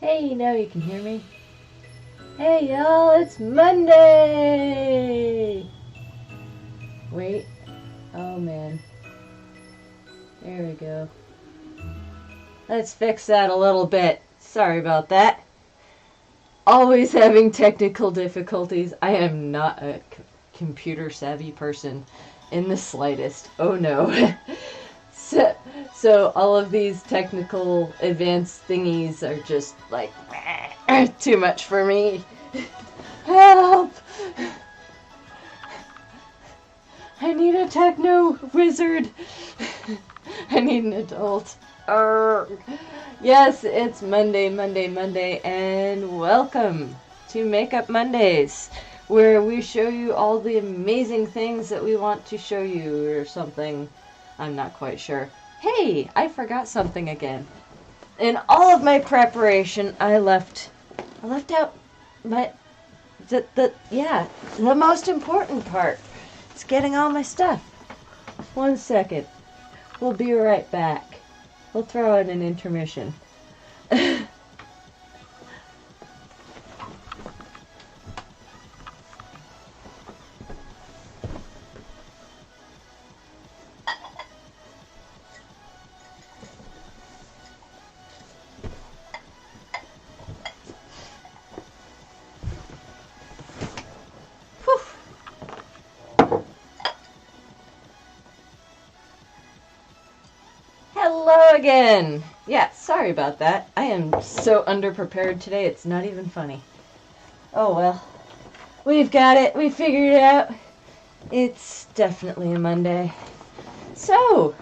Hey, now you can hear me. Hey, y'all, it's Monday! Wait. Oh, man. There we go. Let's fix that a little bit. Sorry about that. Always having technical difficulties. I am not a computer savvy person in the slightest. Oh, no. So all of these technical advanced thingies are just like too much for me. Help! I need a techno wizard. I need an adult. Yes, it's Monday, and welcome to Makeup Mondays, where we show you all the amazing things that we want to show you, or something. I'm not quite sure. Hey, I forgot something again. In all of my preparation, I left out the most important part. It's getting all my stuff. 1 second. We'll be right back. We'll throw in an intermission. Hello again! Yeah, sorry about that. I am so underprepared today, it's not even funny. Oh well. We've got it. We figured it out. It's definitely a Monday. So,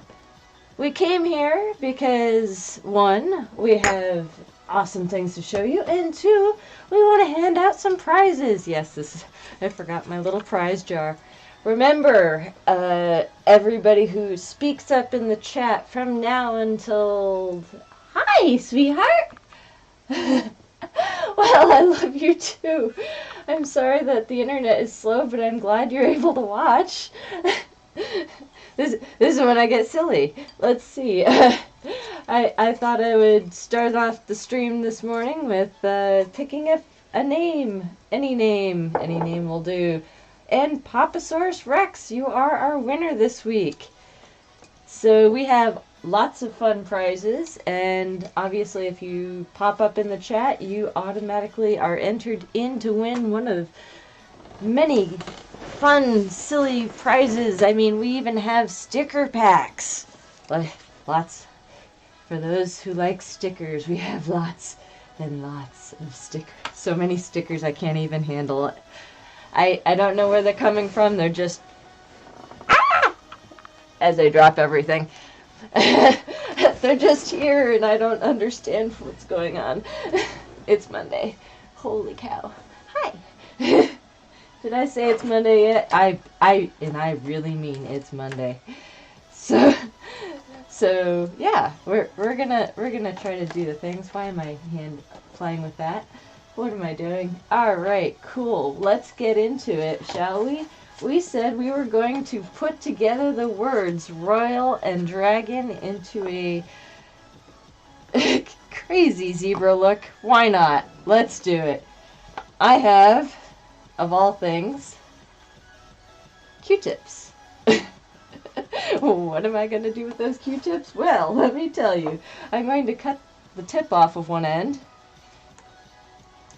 we came here because, 1, we have awesome things to show you, and 2, we want to hand out some prizes. Yes, I forgot my little prize jar. Remember, everybody who speaks up in the chat from now until... Hi, sweetheart! Well, I love you too. I'm sorry that the internet is slow, but I'm glad you're able to watch. This is when I get silly. Let's see. I thought I would start off the stream this morning with picking a name. Any name will do. And Papasaurus Rex, you are our winner this week. So we have lots of fun prizes, and obviously if you pop up in the chat, you automatically are entered in to win one of many fun, silly prizes. I mean, we even have sticker packs. Lots. For those who like stickers, we have lots and lots of stickers. So many stickers I can't even handle it. I don't know where they're coming from. They're just... as I drop everything. They're just here and I don't understand what's going on. It's Monday. Holy cow. Hi. Did I say it's Monday yet? I really mean it's Monday. So yeah, we're gonna try to do the things. Why am I hand playing with that? What am I doing? All right, cool. Let's get into it, shall we? We said we were going to put together the words royal and dragon into a crazy zebra look. Why not? Let's do it. I have, of all things, Q-tips. What am I going to do with those Q-tips? Well, let me tell you. I'm going to cut the tip off of one end,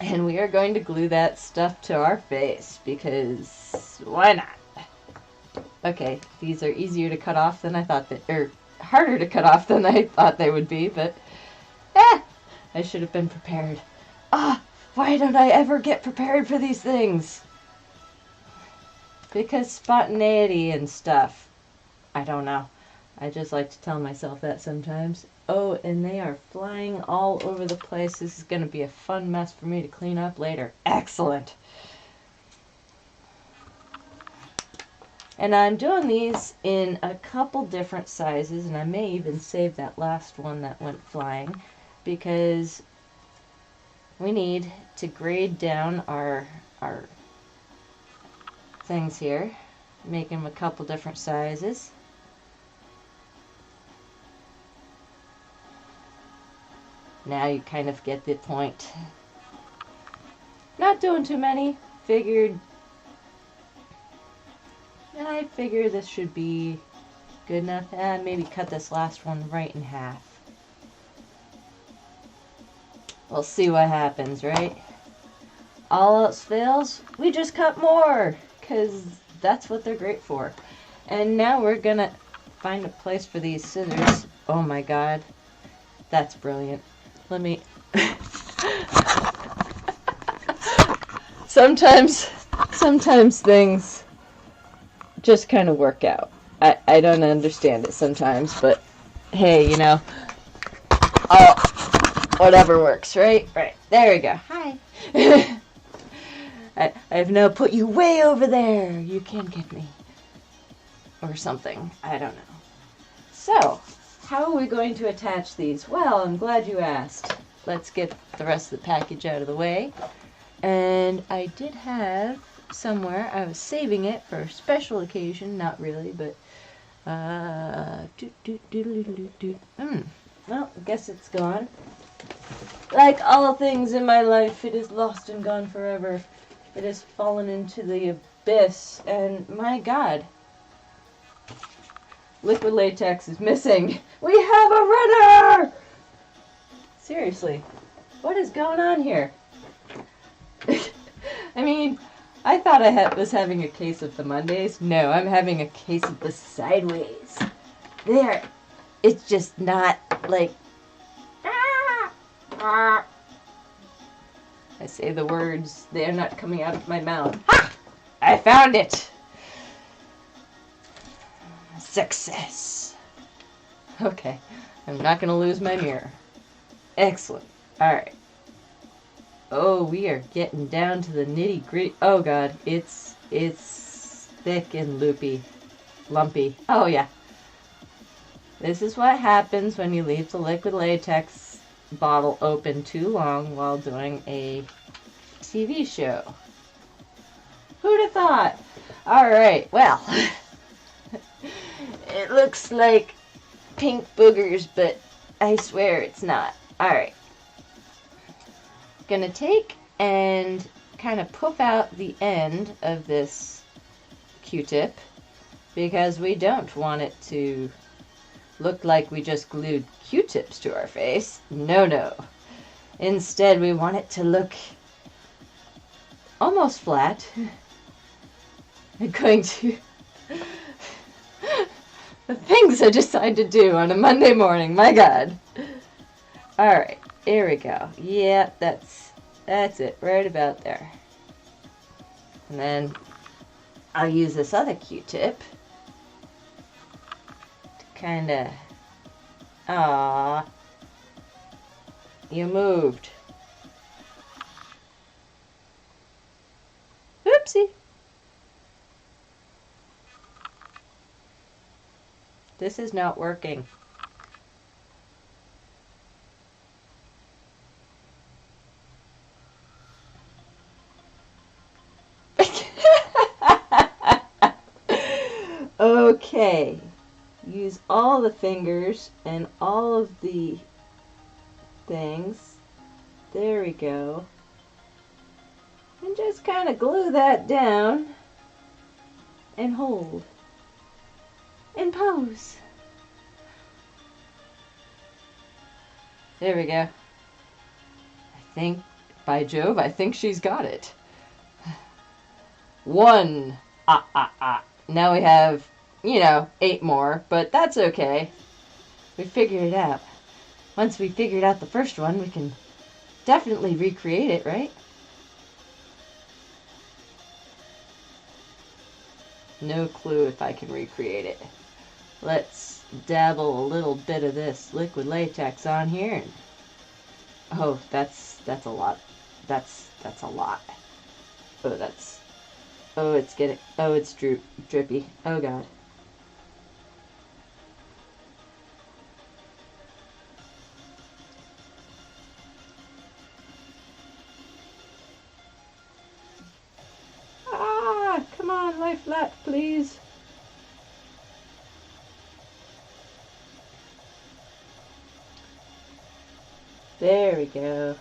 and we are going to glue that stuff to our face, because why not? Okay, these are easier to cut off than I thought or harder to cut off than I thought they would be, but I should have been prepared. Why don't I ever get prepared for these things? Because spontaneity and stuff. I don't know. I just like to tell myself that sometimes. Oh, and they are flying all over the place. This is going to be a fun mess for me to clean up later. Excellent. And I'm doing these in a couple different sizes, and I may even save that last one that went flying, because we need to grade down our things here, make them a couple different sizes. Now you kind of get the point. Not doing too many. I figure this should be good enough. Maybe cut this last one right in half. We'll see what happens, right? All else fails, we just cut more, because that's what they're great for. And now we're gonna find a place for these scissors. Oh my god, that's brilliant. Let me... Sometimes things just kind of work out. I don't understand it sometimes, but hey, you know, whatever works, right? Right, there we go. Hi. I've now put you way over there. You can't get me. Or something. I don't know. So, how are we going to attach these? Well, I'm glad you asked. Let's get the rest of the package out of the way. And I did have somewhere, I was saving it for a special occasion, not really, but well, I guess it's gone. Like all things in my life, it is lost and gone forever. It has fallen into the abyss, and my god, liquid latex is missing. We have a runner! Seriously, what is going on here? I mean, I thought I was having a case of the Mondays. No, I'm having a case of the sideways. There, it's just not like... I say the words, they are not coming out of my mouth. Ha! I found it! Success. Okay, I'm not going to lose my mirror. Excellent. Alright. Oh, we are getting down to the nitty gritty. Oh god, it's thick and loopy. Lumpy. Oh yeah. This is what happens when you leave the liquid latex bottle open too long while doing a TV show. Who'd have thought? Alright, well. It looks like pink boogers, but I swear it's not. Alright. Gonna take and kind of poof out the end of this Q-tip because we don't want it to look like we just glued Q-tips to our face. No, no. Instead, we want it to look almost flat. I'm going to... The things I decide to do on a Monday morning, my god. Alright, here we go. Yeah, that's it, right about there. And then I'll use this other Q-tip to kind of... Aww. You moved. Oopsie. This is not working. Okay. Use all the fingers and all of the things. There we go. And just kind of glue that down and hold. And pose. There we go. I think, by Jove, I think she's got it. One. Now we have, 8 more, but that's okay. We figured it out. Once we figured out the first one, we can definitely recreate it, right? No clue if I can recreate it. Let's dabble a little bit of this liquid latex on here. And, oh, that's a lot. That's a lot. Oh, it's drippy. Oh god. Come on, lie flat, please. There we go.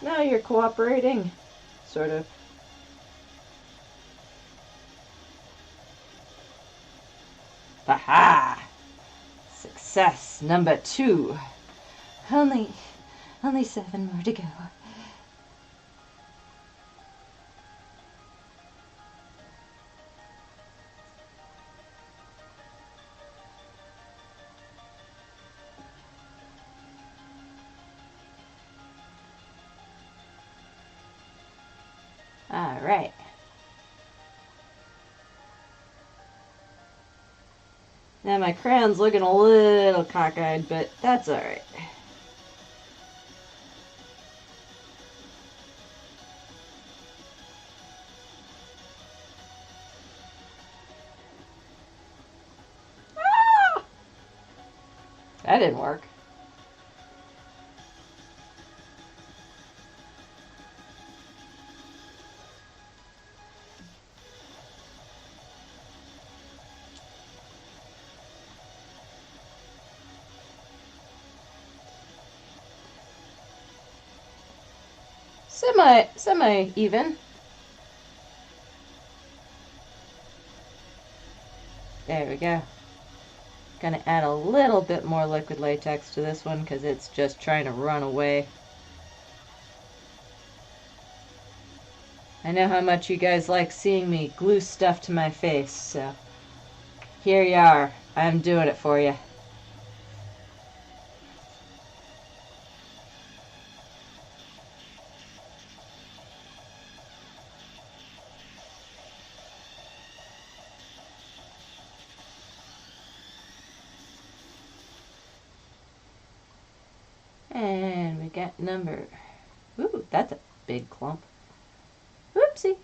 Now you're cooperating. Sort of. Aha! Success number 2. Only 7 more to go. All right. Now my crayon's looking a little cockeyed, but that's all right. Ah! That didn't work. Semi even. There we go. Gonna add a little bit more liquid latex to this one because it's just trying to run away. I know how much you guys like seeing me glue stuff to my face, so here you are. I'm doing it for you. And we got number... Ooh, that's a big clump. Whoopsie.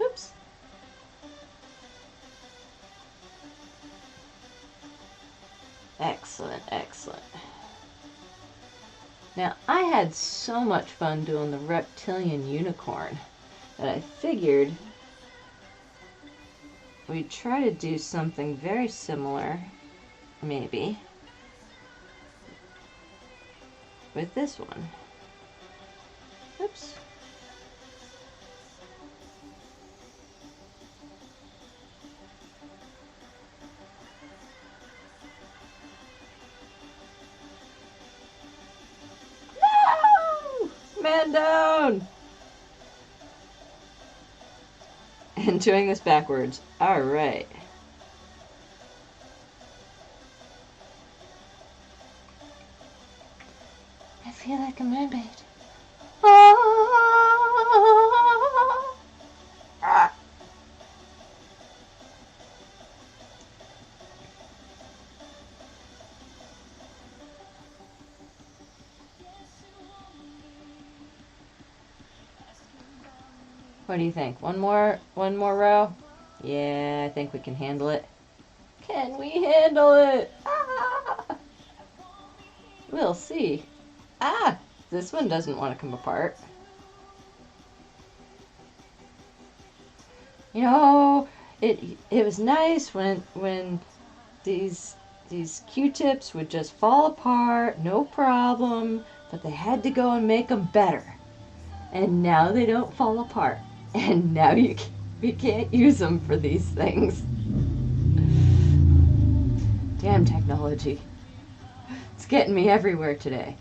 Oops. Excellent, excellent. Now, I had so much fun doing the reptilian unicorn that I figured we'd try to do something very similar, maybe, with this one. Oops. Man down! And doing this backwards. Alright. I feel like a mermaid. Ah! What do you think? One more row? Yeah, I think we can handle it. Can we handle it? Ah! We'll see. Ah! This one doesn't want to come apart. You know, it was nice when these Q-tips would just fall apart, no problem, but they had to go and make them better. And now they don't fall apart. And now you can't use them for these things. Damn technology. It's getting me everywhere today.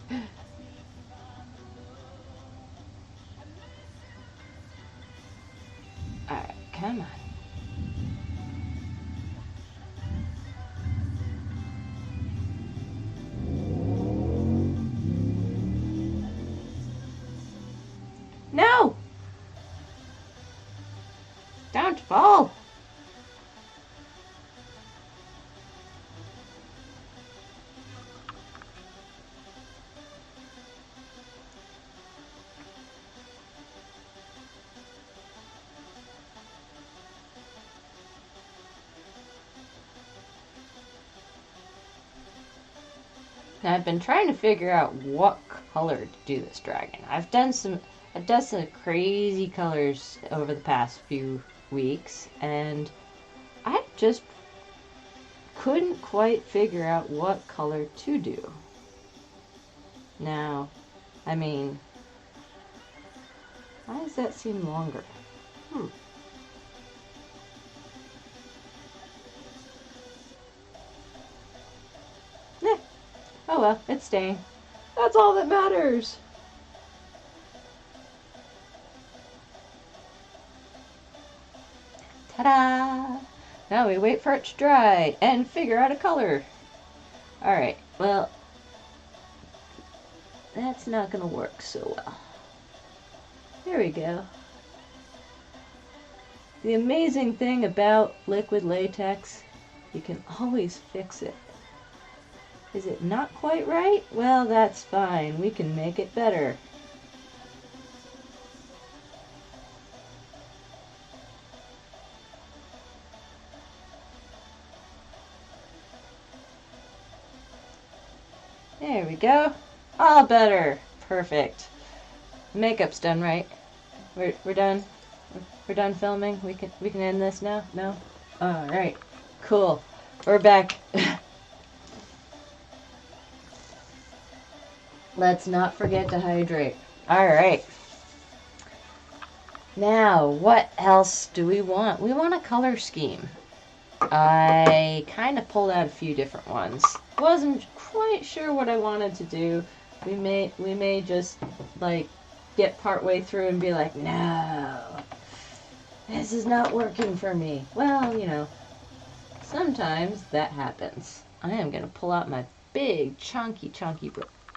Alright, come on. No! Don't fall! Now, I've been trying to figure out what color to do this dragon. I've done some crazy colors over the past few weeks, and I just couldn't quite figure out what color to do. Now, I mean, why does that seem longer? Oh well, it's staying. That's all that matters. Ta-da! Now we wait for it to dry and figure out a color. Alright, well, that's not gonna work so well. There we go. The amazing thing about liquid latex, you can always fix it. Is it not quite right? Well, that's fine. We can make it better. There we go. All better. Perfect. Makeup's done, right? We're done. We're done filming. We can end this now. No. All right. Cool. We're back. Let's not forget to hydrate. All right. Now, what else do we want? We want a color scheme. I kind of pulled out a few different ones. Wasn't quite sure what I wanted to do. We may just like get partway through and be like, no, this is not working for me. Well, you know, sometimes that happens. I am gonna pull out my big chunky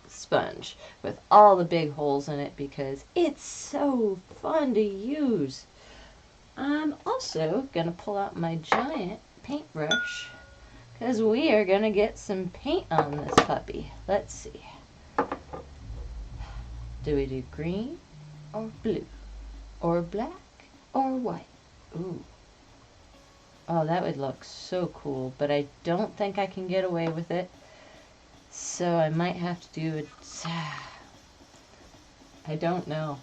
sponge with all the big holes in it because it's so fun to use. I'm also gonna pull out my giant paintbrush because we are gonna get some paint on this puppy. Let's see. Do we do green or blue or black or white? Ooh. Oh, that would look so cool, but I don't think I can get away with it. So I might have to do it. I don't know.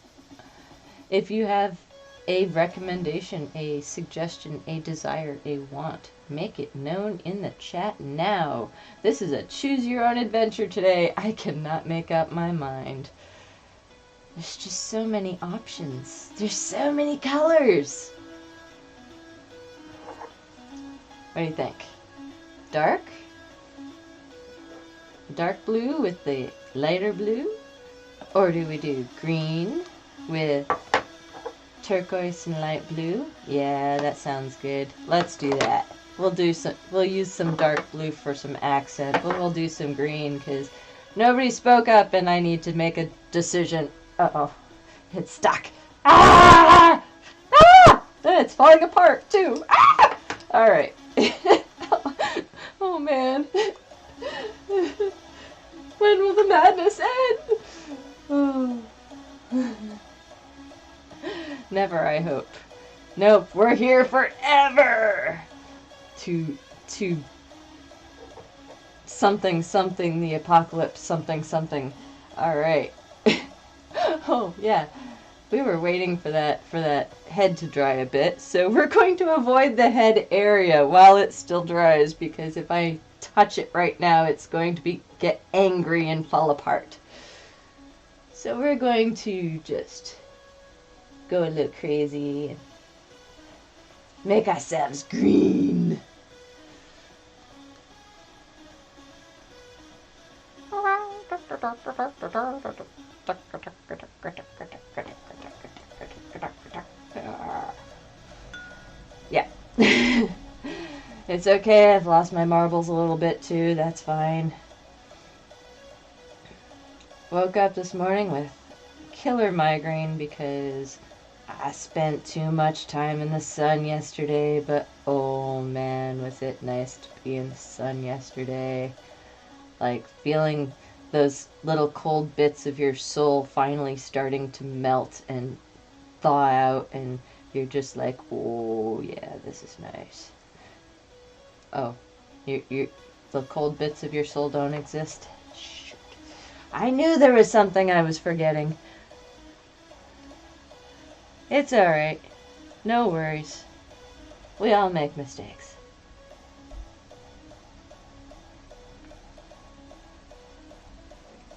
If you have a recommendation, a suggestion, a desire, a want, make it known in the chat now. This is a choose your own adventure today. I cannot make up my mind. There's just so many options. There's so many colors. What do you think? Dark? Dark blue with the lighter blue? Or do we do green with turquoise and light blue? Yeah, that sounds good. Let's do that. We'll use some dark blue for some accent, but we'll do some green because nobody spoke up and I need to make a decision. Uh-oh. It's stuck. Ah! Ah! It's falling apart too. Ah! All right. Oh man. When will the madness end? Oh. Never, I hope. Nope, we're here forever. To something the apocalypse something. All right. Oh yeah. We were waiting for that head to dry a bit, so we're going to avoid the head area while it still dries because if I touch it right now, it's going to get angry and fall apart. So we're going to just go a little crazy and make ourselves green. Yeah. It's okay, I've lost my marbles a little bit too, that's fine. Woke up this morning with killer migraine because I spent too much time in the sun yesterday, but oh man, was it nice to be in the sun yesterday. Like feeling those little cold bits of your soul finally starting to melt and thaw out, and you're just like, oh yeah, this is nice. Oh, the cold bits of your soul don't exist? Shoot. I knew there was something I was forgetting. It's alright. No worries. We all make mistakes.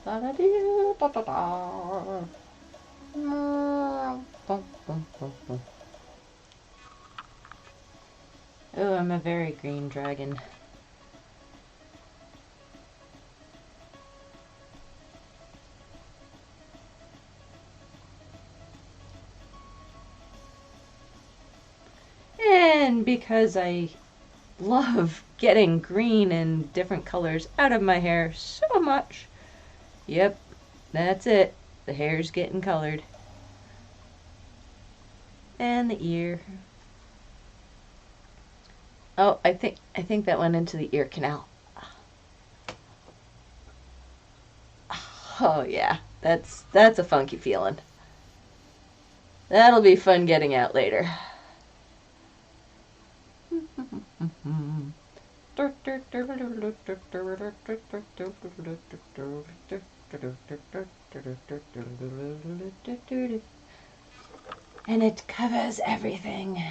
Da-da-dee-da-da-da. Oh, I'm a very green dragon. And because I love getting green and different colors out of my hair so much, yep, that's it. The hair's getting colored. And the ear. Oh, I think that went into the ear canal. Oh yeah, that's a funky feeling. That'll be fun getting out later. And it covers everything.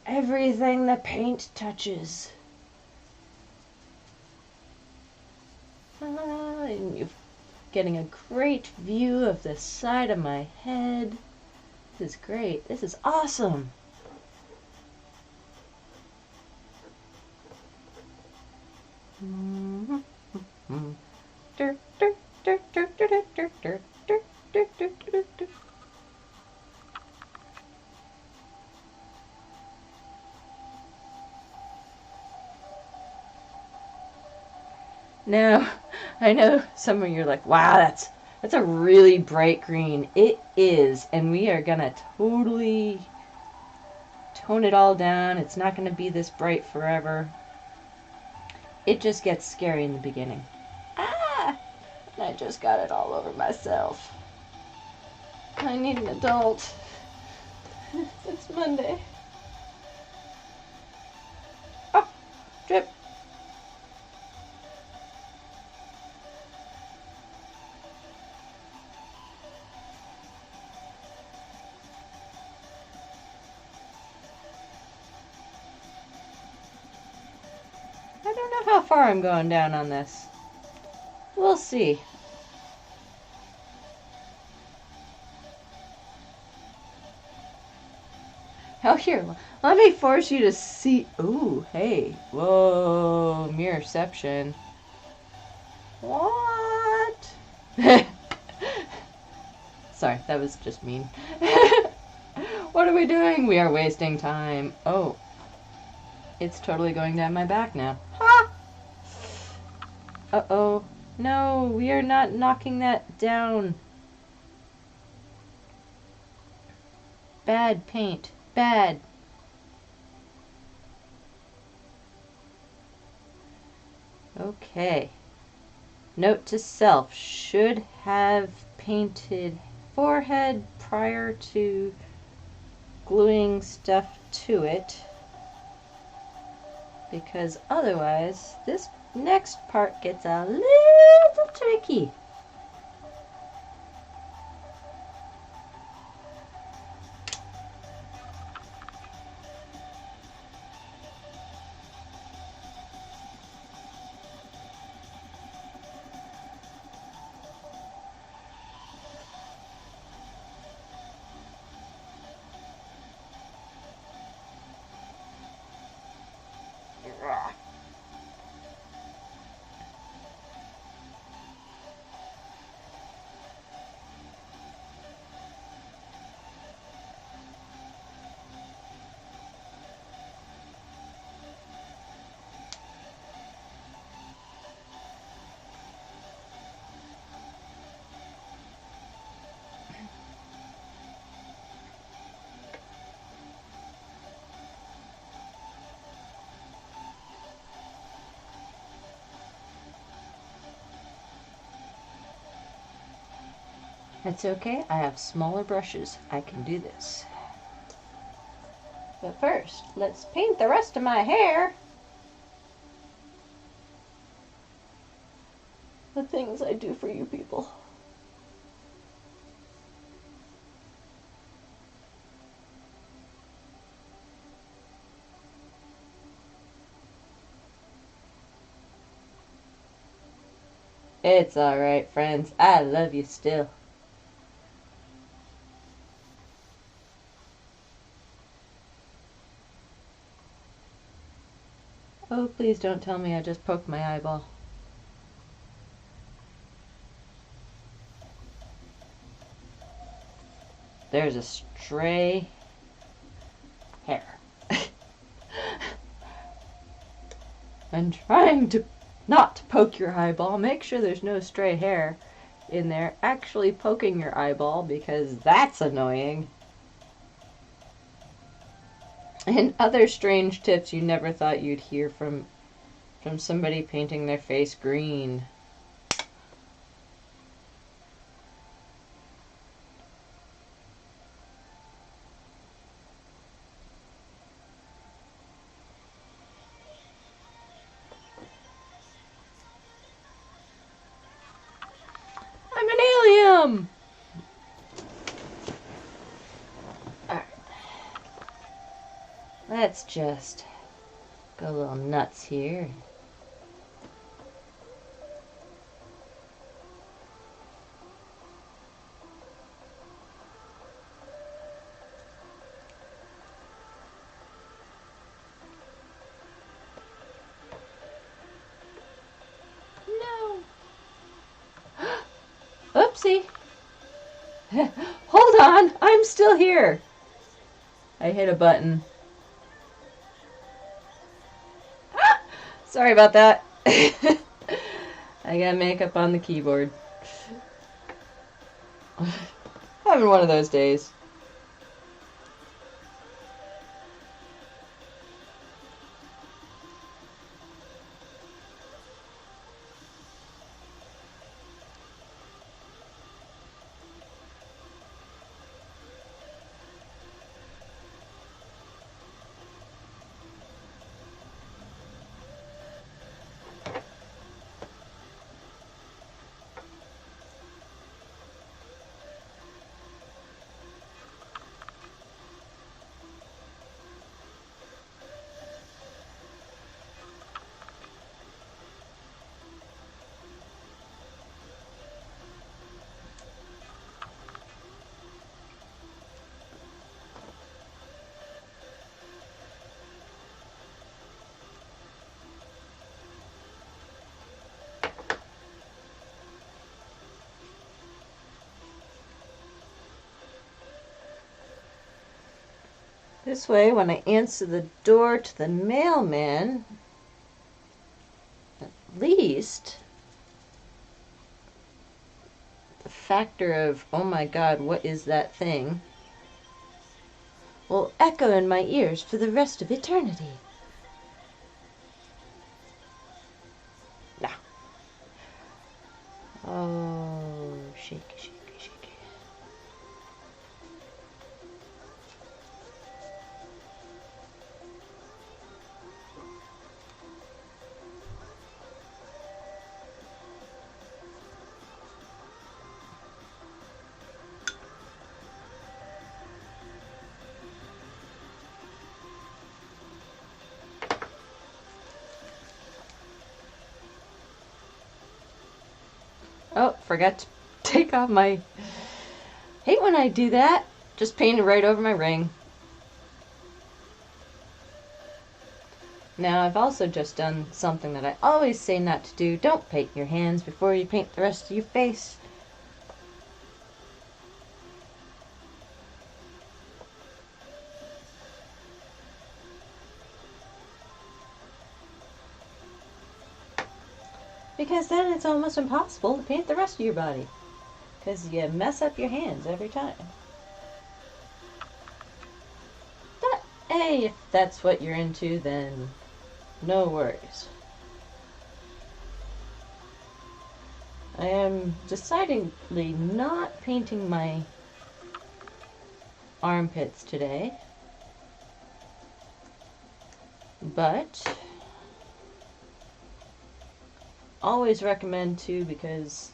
Everything the paint touches. And you're getting a great view of the side of my head. This is great. This is awesome. Now, I know some of you are like, wow, that's a really bright green. It is, and we are gonna totally tone it all down. It's not gonna be this bright forever. It just gets scary in the beginning. Ah! I just got it all over myself. I need an adult. It's Monday. Oh, drip. I don't know how far I'm going down on this. We'll see. Oh, here, let me force you to see. Ooh, hey. Whoa, mirrorception. What? Sorry, that was just mean. What are we doing? We are wasting time. Oh. It's totally going down my back now. Ha! Uh-oh. No, we are not knocking that down. Bad paint. Bad. Okay. Note to self. Should have painted forehead prior to gluing stuff to it. Because otherwise, this next part gets a little tricky. That's okay, I have smaller brushes. I can do this. But first, let's paint the rest of my hair. things I do for you people. It's alright, friends. I love you still. Oh, please don't tell me I just poked my eyeball. There's a stray hair. I'm trying to not poke your eyeball. Make sure there's no stray hair in there actually poking your eyeball, because that's annoying. And other strange tips you never thought you'd hear from somebody painting their face green. I'm an alien! Alright. Let's just go a little nuts here. Oopsie. Hold on, I'm still here. I hit a button. Sorry about that. I got makeup on the keyboard. Having one of those days. This way, when I answer the door to the mailman, at least the factor of, oh my God, what is that thing, will echo in my ears for the rest of eternity. Now. Oh, shake, shake, shake. Oh, forgot to take off my... Hate when I do that. Just painted right over my ring. Now, I've also just done something that I always say not to do. Don't paint your hands before you paint the rest of your face. Because then it's almost impossible to paint the rest of your body. Because you mess up your hands every time. But, hey, if that's what you're into, then no worries. I am decidedly not painting my armpits today. But always recommend too, because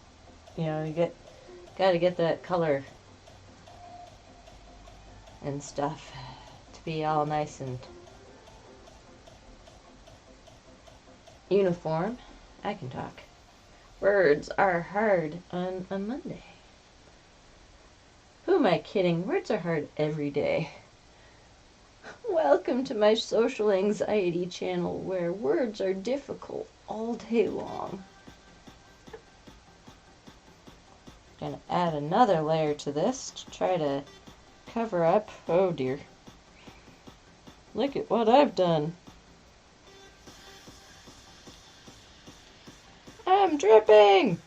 you know you gotta get that color and stuff to be all nice and uniform. I can talk. Words are hard on a Monday. Who am I kidding? Words are hard every day. Welcome to my social anxiety channel where words are difficult all day long. Gonna add another layer to this to try to cover up. Oh dear. Look at what I've done. I'm dripping!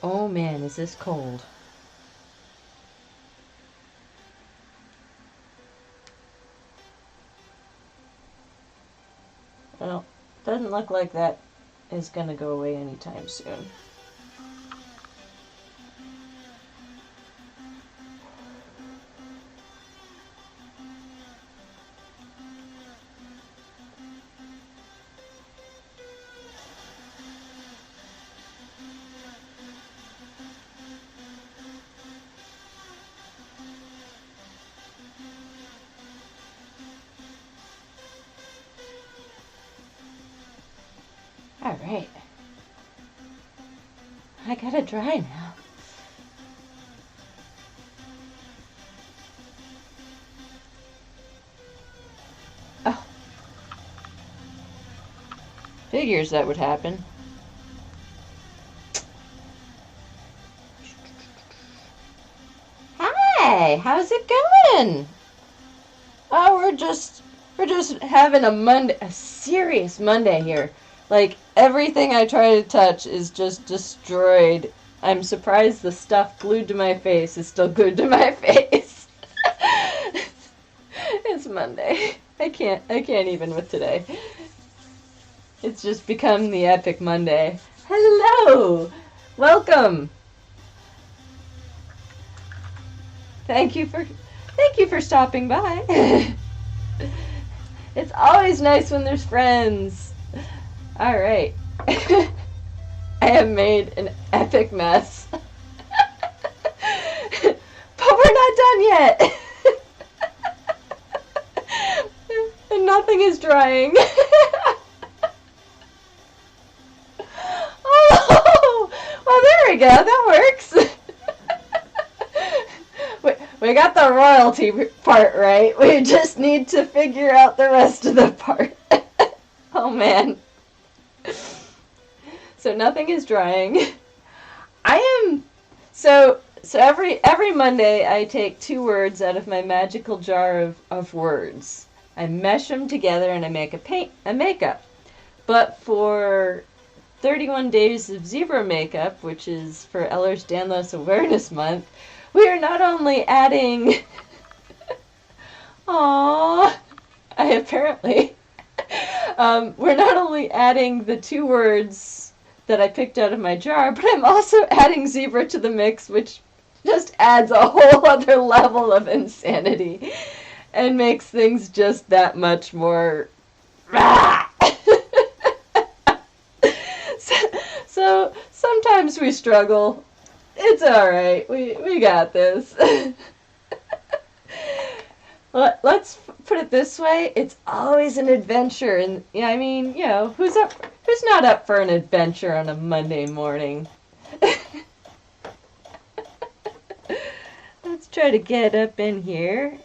Oh man, is this cold. Well, doesn't look like that is gonna go away anytime soon. Alright. I gotta dry now. Oh. Figures that would happen. Hi, how's it going? Oh, we're just having a serious Monday here. Like, everything I try to touch is just destroyed. I'm surprised the stuff glued to my face is still glued to my face. It's Monday. I can't even with today. It's just become the epic Monday. Hello! Welcome! Thank you for stopping by. It's always nice when there's friends. Alright. I have made an epic mess. But we're not done yet. And nothing is drying. Oh! Well, there we go. That works. We got the royalty part right. We just need to figure out the rest of the part. Oh man. So nothing is drying. So every Monday I take 2 words out of my magical jar of words. I mesh them together and I make a makeup. But for 31 Days of Zebra Makeup, which is for Ehlers-Danlos Awareness Month, we are not only adding... Aww, we're not only adding the 2 words that I picked out of my jar, but I'm also adding zebra to the mix, which just adds a whole other level of insanity and makes things just that much more... So sometimes we struggle. It's alright. We got this. Let's put it this way. It's always an adventure. And I mean, who's not up for an adventure on a Monday morning? Let's try to get up in here.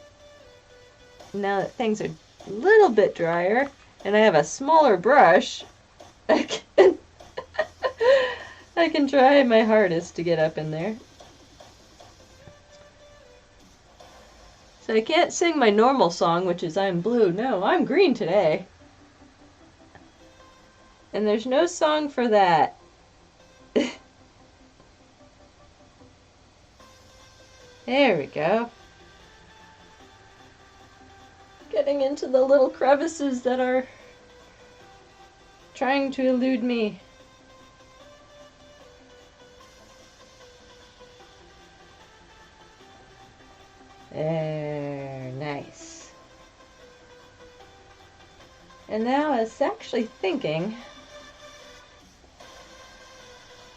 Now that things are a little bit drier and I have a smaller brush, I can try my hardest to get up in there. So I can't sing my normal song, which is I'm blue. No, I'm green today. And there's no song for that. There we go. Getting into the little crevices that are trying to elude me. There, nice. And now I was actually thinking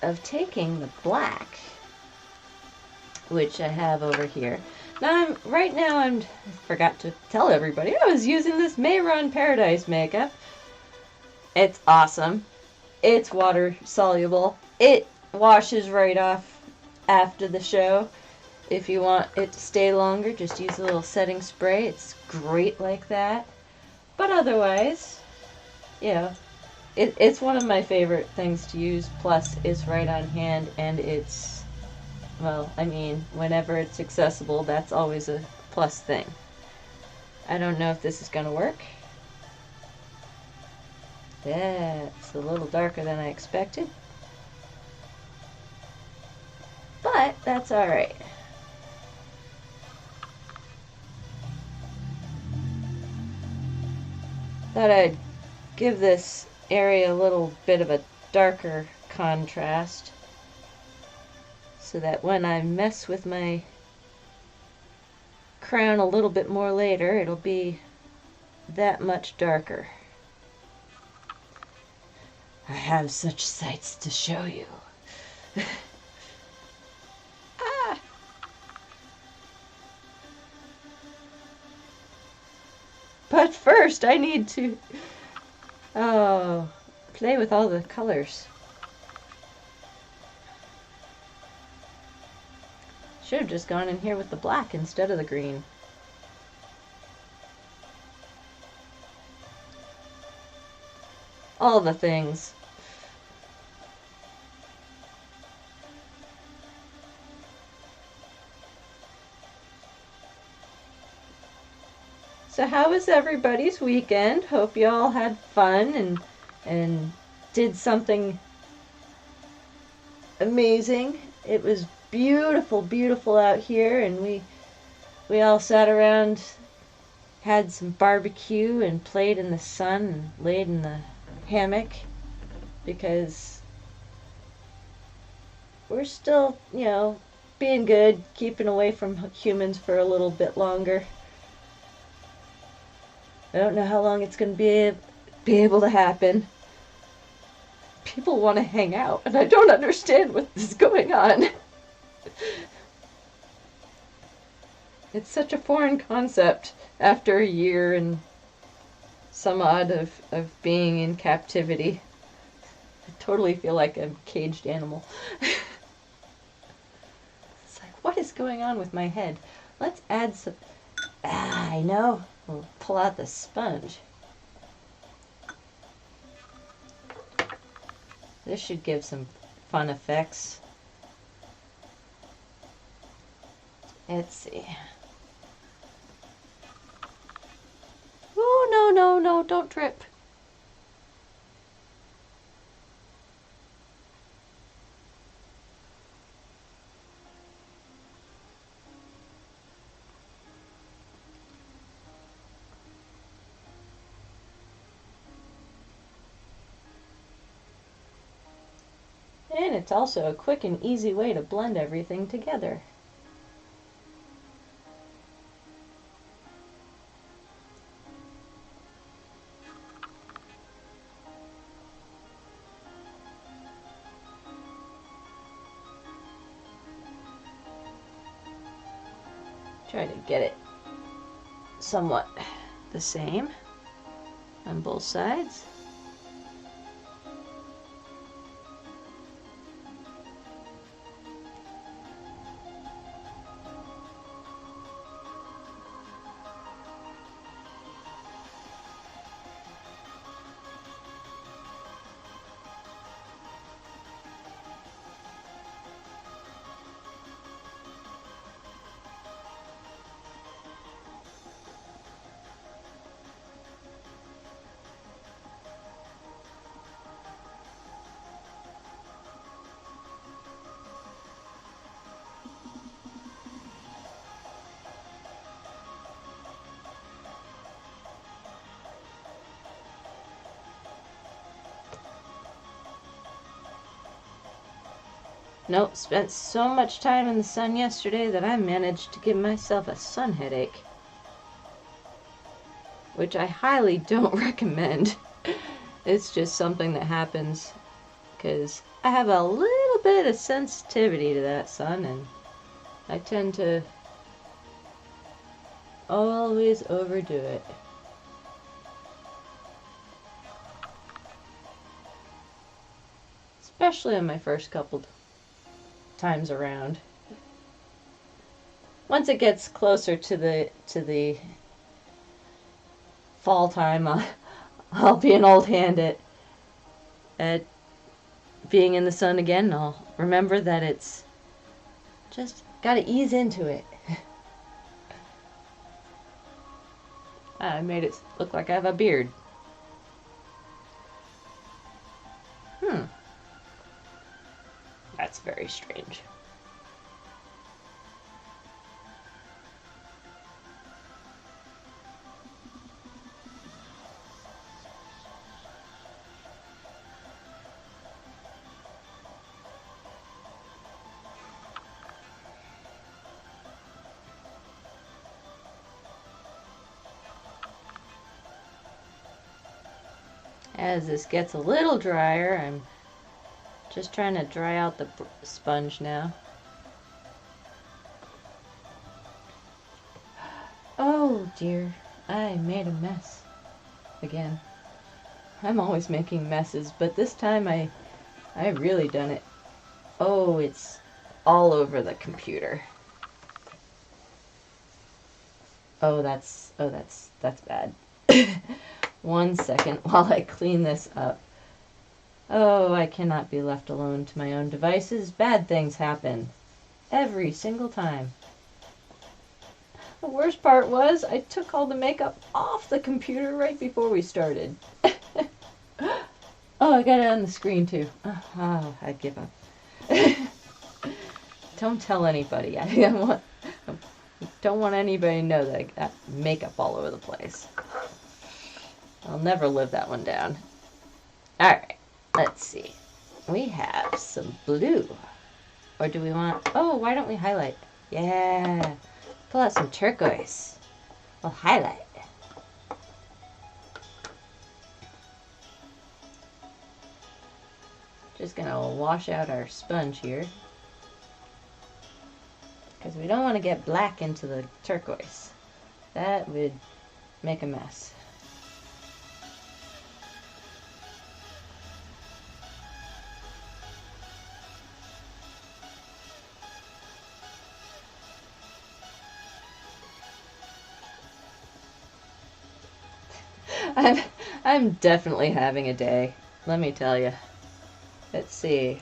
of taking the black, which I have over here. Now I forgot to tell everybody, I was using this Mehron Paradise makeup. It's awesome. It's water soluble. It washes right off after the show. If you want it to stay longer, just use a little setting spray. It's great like that. But otherwise, you know, it's one of my favorite things to use. Plus, it's right on hand, and it's, well, I mean, whenever it's accessible, that's always a plus thing. I don't know if this is going to work. That's a little darker than I expected. But that's alright. Thought I'd give this area a little bit of a darker contrast so that when I mess with my crown a little bit more later, it'll be that much darker. I have such sights to show you. Ah! But first I need to play with all the colors. Should have just gone in here with the black instead of the green. All the things. So how was everybody's weekend? Hope you all had fun and did something amazing. It was beautiful, beautiful out here, and we all sat around, had some barbecue, and played in the sun and laid in the hammock because we're still, you know, being good, keeping away from humans for a little bit longer. I don't know how long it's going to be able to happen. People want to hang out, and I don't understand what is going on. It's such a foreign concept after a year and some odd of being in captivity. I totally feel like a caged animal. It's like, what is going on with my head? Let's add some... I know. We'll pull out the sponge. This should give some fun effects. Let's see. Oh, no, no, no, don't drip. And it's also a quick and easy way to blend everything together. Try to get it somewhat the same on both sides. Nope, spent so much time in the sun yesterday that I managed to give myself a sun headache. which I highly don't recommend. It's just something that happens because I have a little bit of sensitivity to that sun, and I tend to always overdo it. Especially on my first couple times around. Once it gets closer to the fall time, I'll be an old hand at being in the sun again. I'll remember that it's just gotta ease into it. I made it look like I have a beard. That's very strange. As this gets a little drier, I'm just trying to dry out the sponge now. Oh dear, I made a mess again. I'm always making messes, but this time I really done it. Oh, it's all over the computer. Oh, that's bad. 1 second while I clean this up. Oh, I cannot be left alone to my own devices. Bad things happen. Every single time. The worst part was I took all the makeup off the computer right before we started. Oh, I got it on the screen too. Oh, I give up. Don't tell anybody. I don't want anybody to know that I got makeup all over the place. I'll never live that one down. Alright, let's see. We have some blue. Or do we want... Oh, why don't we highlight? Yeah. Pull out some turquoise. We'll highlight. Just gonna wash out our sponge here. Because we don't want to get black into the turquoise. That would make a mess. I'm definitely having a day, let me tell you. Let's see.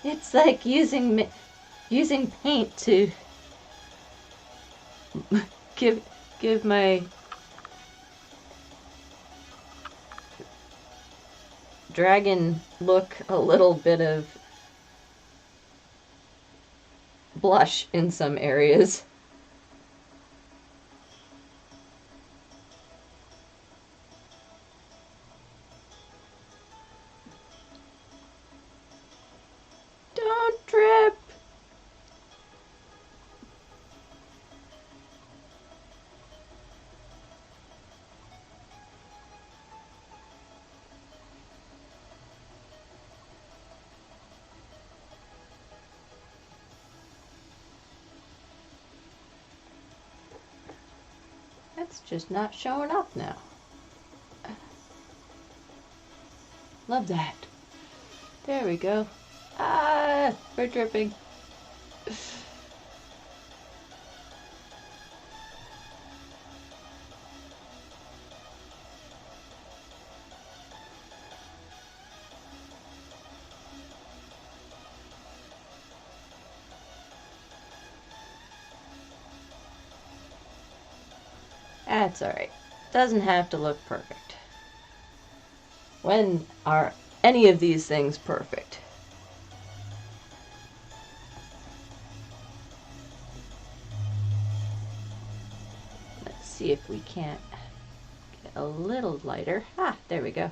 It's like using paint to give my dragon look a little bit of blush in some areas. Don't trip! That's just not showing up now. Love that. There we go. Ah, we're dripping. That's alright. Doesn't have to look perfect. When are any of these things perfect? Let's see if we can't a little lighter. Ah, there we go.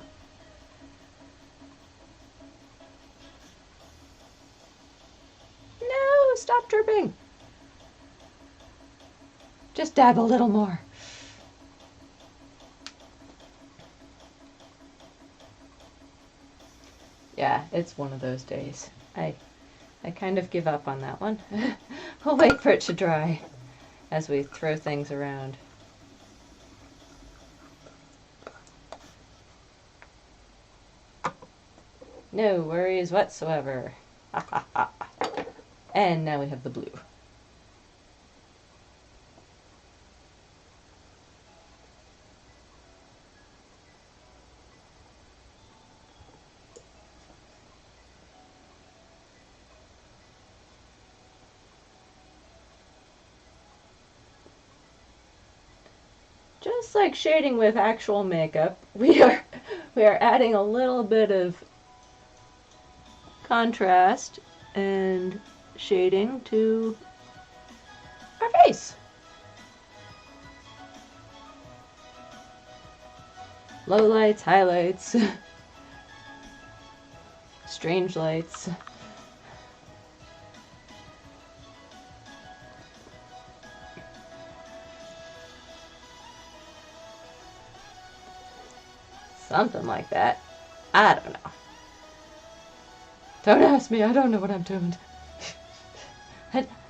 No, stop dripping. Just dab a little more. Yeah, it's one of those days. I kind of give up on that one. We'll wait for it to dry as we throw things around. No worries whatsoever. And now we have the blue. Just like shading with actual makeup, we are adding a little bit of contrast and shading to our face. Lowlights, highlights, strange lights. Something like that. I don't know. Don't ask me. I don't know what I'm doing.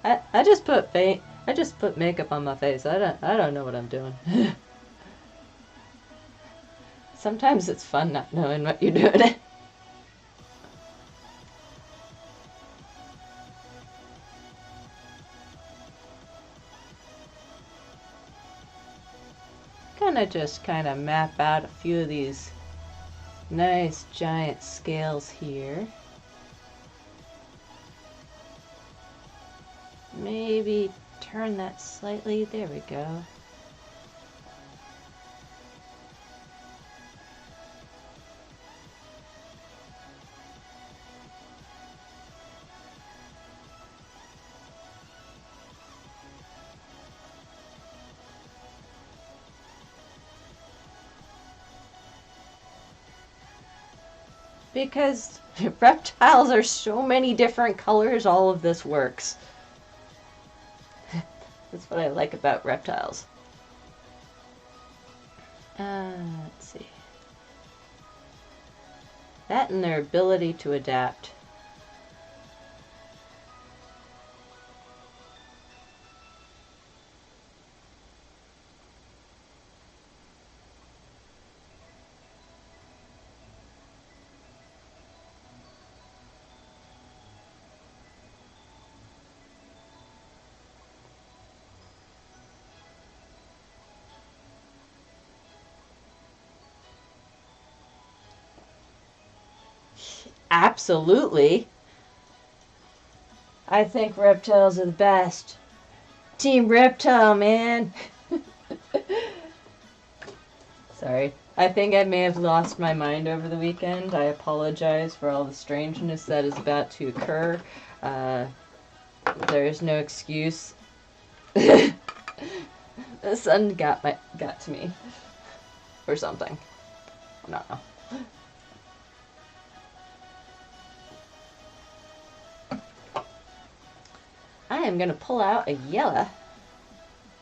I just put paint. I just put makeup on my face. I don't know what I'm doing. Sometimes it's fun not knowing what you're doing. Gonna just kind of map out a few of these nice giant scales here. Maybe turn that slightly. There we go. Because reptiles are so many different colors, all of this works. That's what I like about reptiles. Let's see. That and their ability to adapt. Absolutely. I think reptiles are the best. Team Reptile, man. Sorry. I think I may have lost my mind over the weekend. I apologize for all the strangeness that is about to occur. There is no excuse. The sun got to me. Or something. I don't know. I am going to pull out a yellow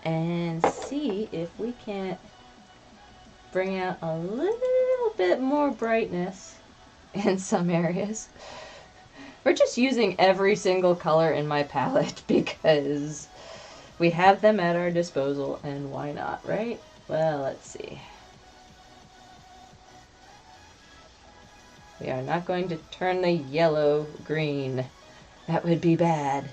and see if we can't bring out a little bit more brightness in some areas. We're just using every single color in my palette because we have them at our disposal, and why not, right? Well, let's see. We are not going to turn the yellow green. That would be bad.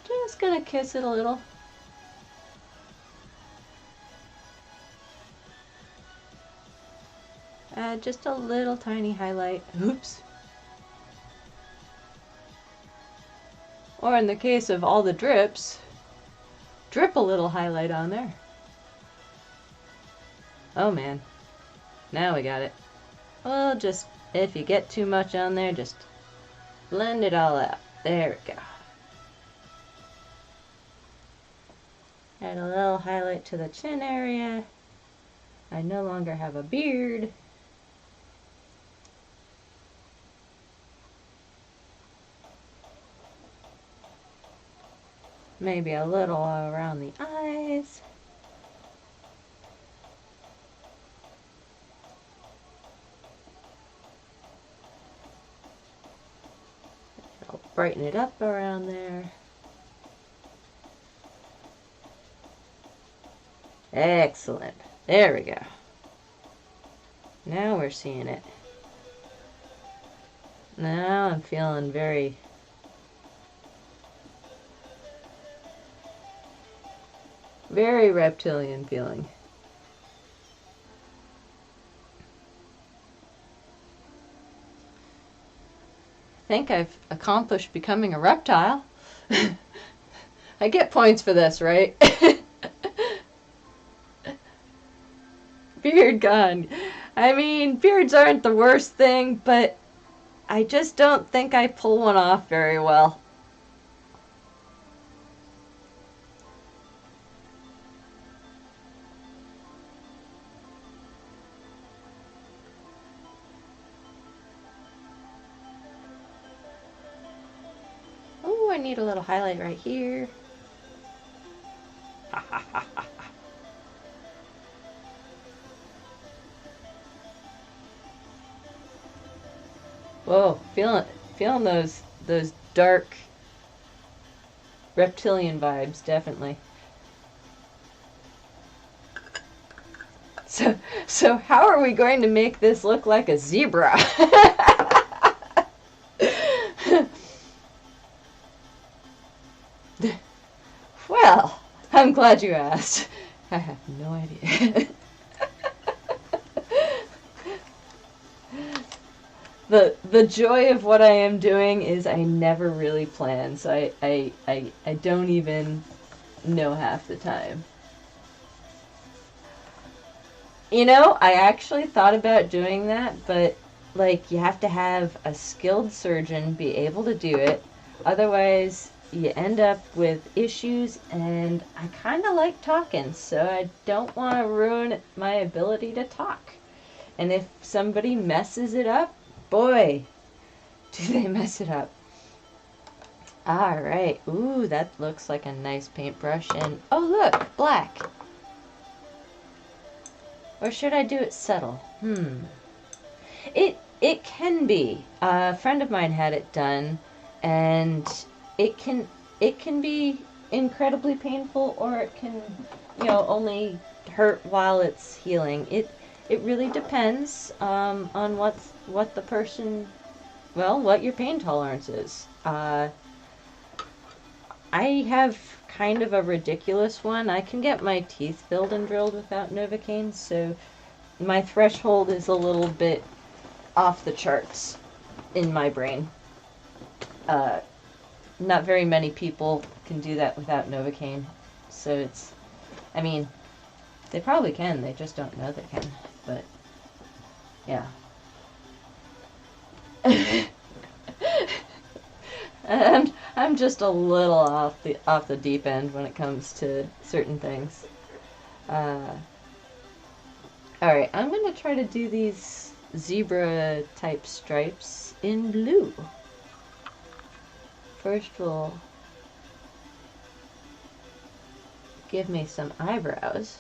Just gonna kiss it a little. Add just a little tiny highlight. Oops. Or in the case of all the drips, drip a little highlight on there. Oh man. Now we got it. Well, just if you get too much on there, just blend it all out. There we go. Add a little highlight to the chin area. I no longer have a beard. Maybe a little around the eyes. I'll brighten it up around there. Excellent. There we go. Now we're seeing it. Now I'm feeling very reptilian feeling. I think I've accomplished becoming a reptile. I get points for this, right? Beard gone. I mean, beards aren't the worst thing, but I just don't think I pull one off very well. Oh, I need a little highlight right here. Ha ha ha ha. Whoa, feeling those dark reptilian vibes, definitely. So how are we going to make this look like a zebra? Well, I'm glad you asked. I have no idea. The joy of what I am doing is I never really plan, so I don't even know half the time. You know, I actually thought about doing that, but like you have to have a skilled surgeon be able to do it. Otherwise, you end up with issues, and I kind of like talking, so I don't want to ruin my ability to talk. And if somebody messes it up, boy, do they mess it up. All right. Ooh, that looks like a nice paintbrush. And oh, look, black. Or should I do it subtle? It can be. A friend of mine had it done, and it can be incredibly painful, or it can, you know, only hurt while it's healing. It really depends on what the person, well, what your pain tolerance is. I have kind of a ridiculous one. I can get my teeth filled and drilled without Novocaine, so my threshold is a little bit off the charts in my brain. Not very many people can do that without Novocaine, so it's, I mean, they probably can, they just don't know they can, but yeah. And I'm just a little off the deep end when it comes to certain things. Alright, I'm going to try to do these zebra type stripes in blue. First we'll give me some eyebrows.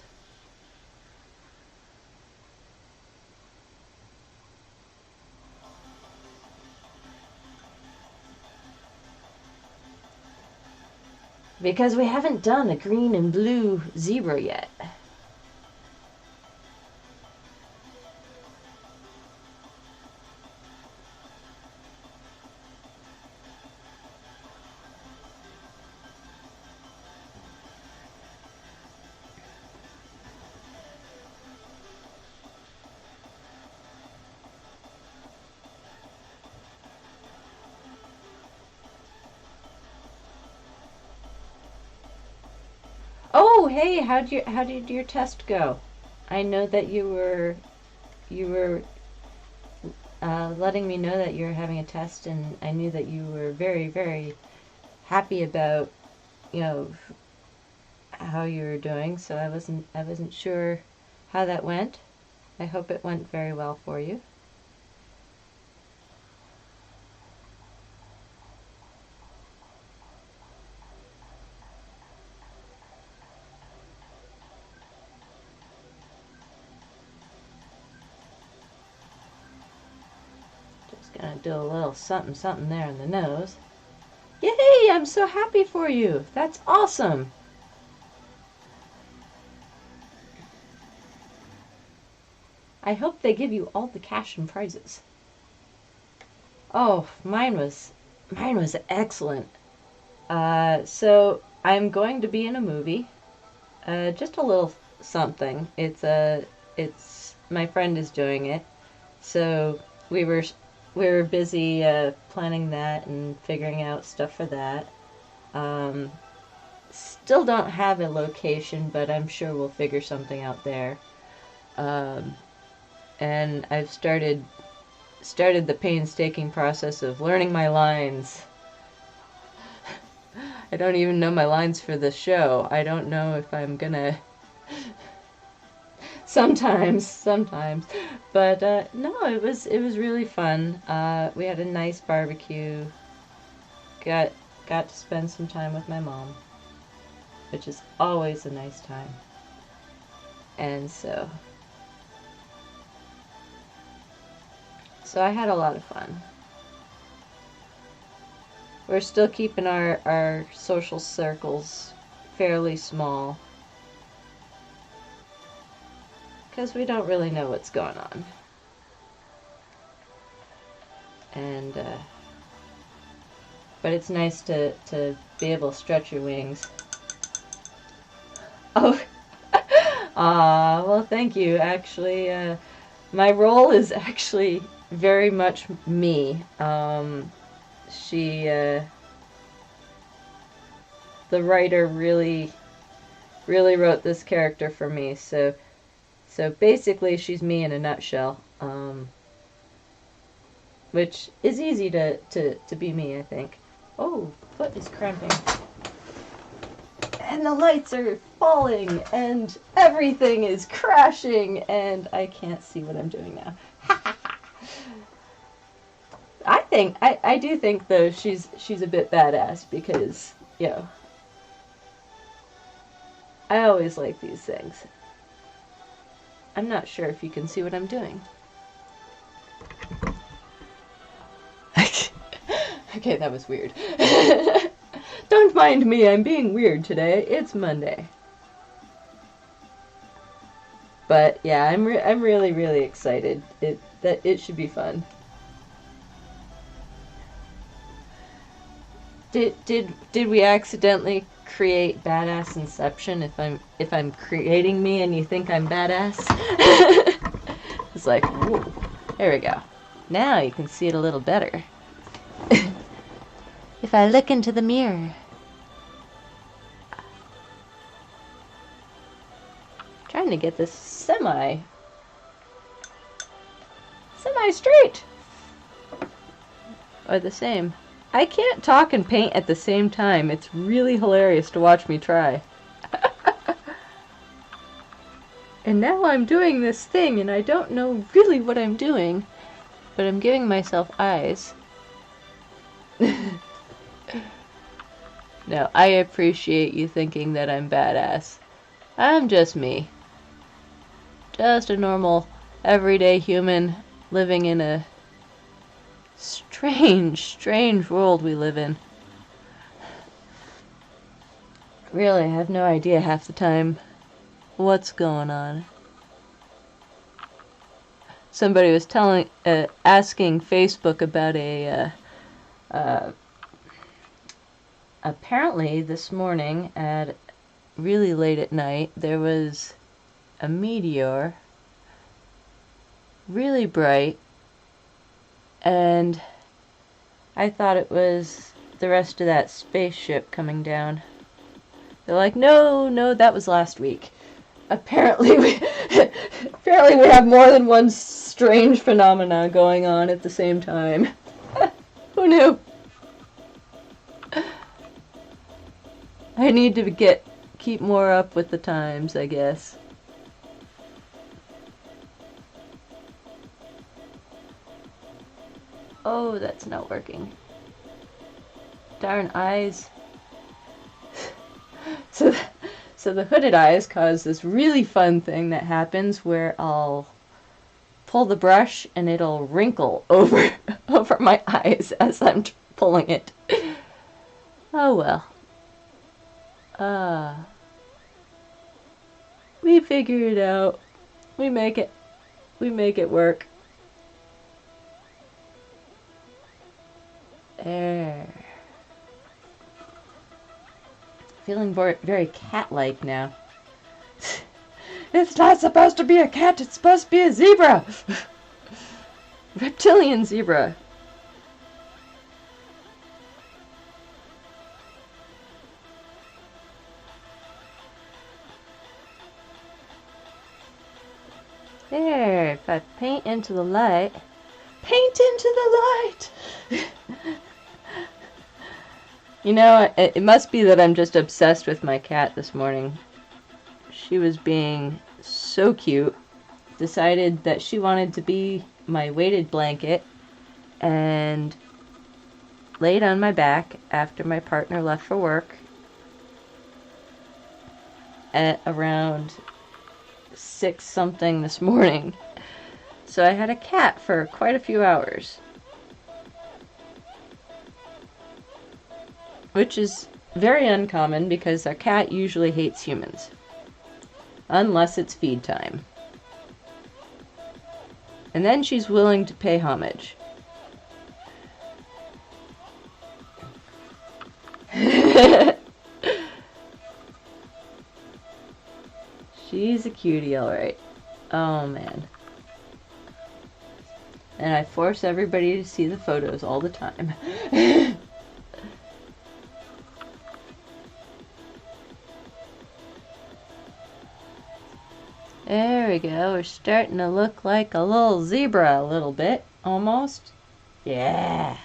Because we haven't done a green and blue zebra yet. Oh, hey, how did your test go? I know that you were letting me know that you're having a test, and I knew that you were very, very happy about, you know, how you were doing. So I wasn't sure how that went. I hope it went very well for you. Gonna do a little something something there in the nose. Yay! I'm so happy for you. That's awesome. I hope they give you all the cash and prizes. Oh, mine was excellent. So I'm going to be in a movie. Just a little something. It's my friend is doing it. So we were busy planning that and figuring out stuff for that. Still don't have a location, but I'm sure we'll figure something out there. And I've started the painstaking process of learning my lines. I don't even know my lines for the show. I don't know if I'm gonna... Sometimes. But no, it was really fun. We had a nice barbecue. Got to spend some time with my mom, which is always a nice time. And so I had a lot of fun. We're still keeping our social circles fairly small, because we don't really know what's going on. And but it's nice to be able to stretch your wings. Oh, well, thank you. Actually, my role is actually very much me. The writer really wrote this character for me, so basically she's me in a nutshell, which is easy to be me, I think. Oh, foot is cramping. And the lights are falling, and everything is crashing, and I can't see what I'm doing now. I do think though she's a bit badass, because, you know, I always like these things. I'm not sure if you can see what I'm doing. Okay, that was weird. Don't mind me, I'm being weird today. It's Monday. But yeah, I'm really excited. It should be fun. Did we accidentally create badass inception if I'm creating me and you think I'm badass? It's like, whoa. There we go. Now you can see it a little better. If I look into the mirror. Trying to get this semi straight. Or the same. I can't talk and paint at the same time. It's really hilarious to watch me try. And now I'm doing this thing and I don't know really what I'm doing, but I'm giving myself eyes. No, I appreciate you thinking that I'm badass. I'm just me. Just a normal, everyday human living in a strange world we live in. Really, I have no idea half the time what's going on. Somebody was asking Facebook about apparently this morning at really late at night, there was a meteor, really bright, and I thought it was the rest of that spaceship coming down. They're like, no, that was last week. Apparently, Apparently we have more than one strange phenomena going on at the same time. Who knew? I need to keep more up with the times, I guess. Oh, that's not working. Darn eyes. So the hooded eyes cause this really fun thing that happens where I'll pull the brush and it'll wrinkle over my eyes as I'm pulling it. Oh well. We figure it out. We make it work. There. Feeling very cat-like now. It's not supposed to be a cat, it's supposed to be a zebra! Reptilian zebra. There, if I paint into the light. Paint into the light! You know, it must be that I'm just obsessed with my cat this morning. She was being so cute. Decided that she wanted to be my weighted blanket and laid on my back after my partner left for work at around 6 something this morning. So I had a cat for quite a few hours. Which is very uncommon because our cat usually hates humans. Unless it's feed time. And then she's willing to pay homage. She's a cutie, alright. Oh man. And I force everybody to see the photos all the time. There we go. We're starting to look like a little zebra a little bit, almost. Yeah.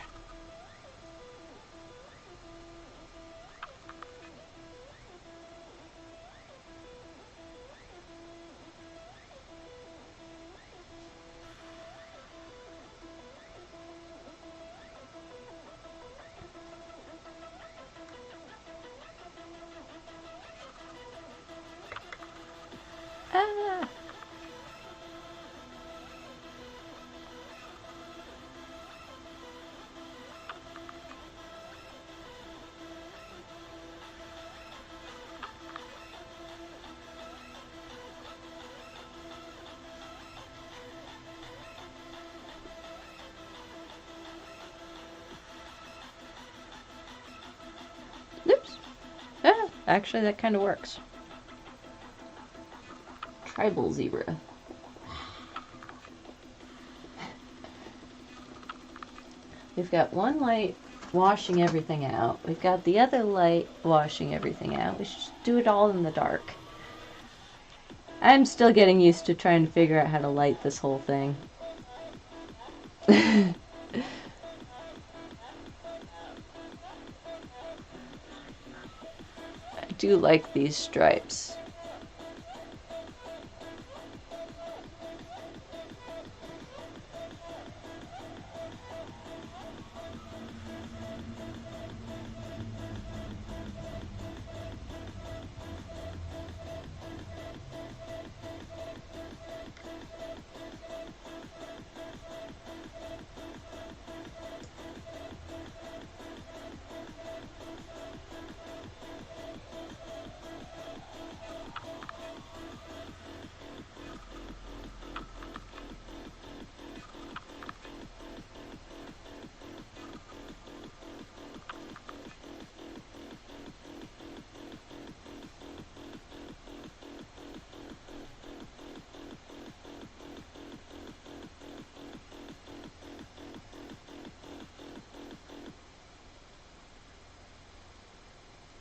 Ah. Oops. Ah, actually, that kind of works. Tribal zebra. We've got one light washing everything out. We've got the other light washing everything out. We should do it all in the dark. I'm still getting used to trying to figure out how to light this whole thing. I do like these stripes.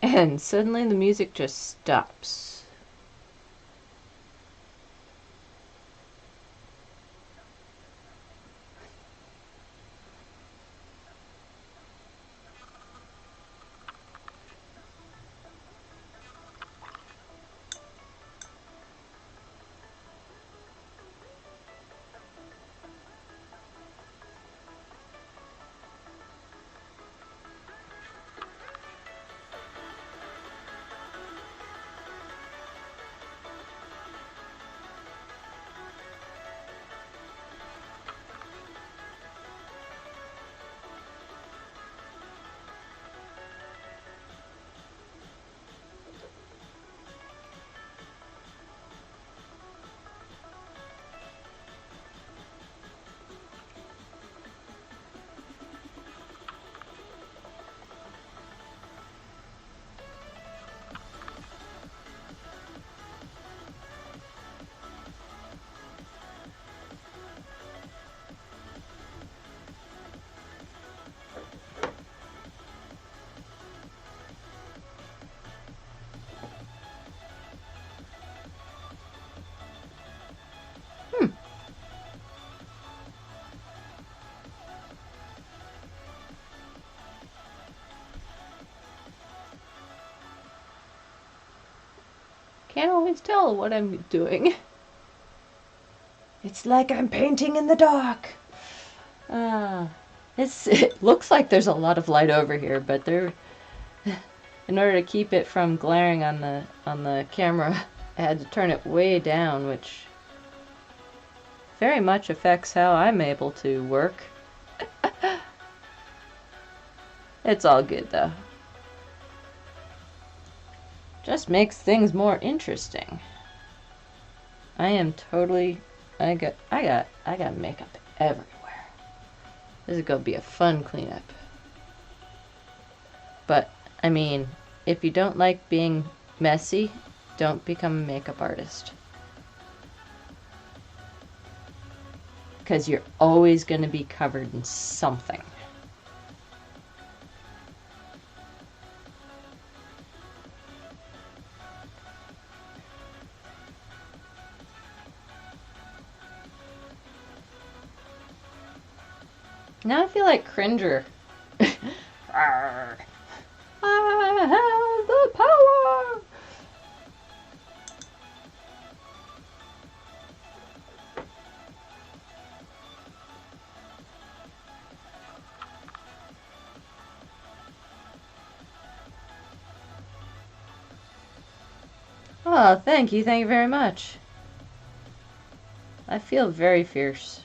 And suddenly the music just stops. can't always tell what I'm doing. It's like I'm painting in the dark. It looks like there's a lot of light over here, but in order to keep it from glaring on the camera, I had to turn it way down, which very much affects how I'm able to work. It's all good though. Just makes things more interesting. I got makeup everywhere. This is gonna be a fun cleanup. But I mean, if you don't like being messy, don't become a makeup artist. Because you're always gonna be covered in something. Now I feel like Cringer. I have the power! Oh, thank you very much. I feel very fierce.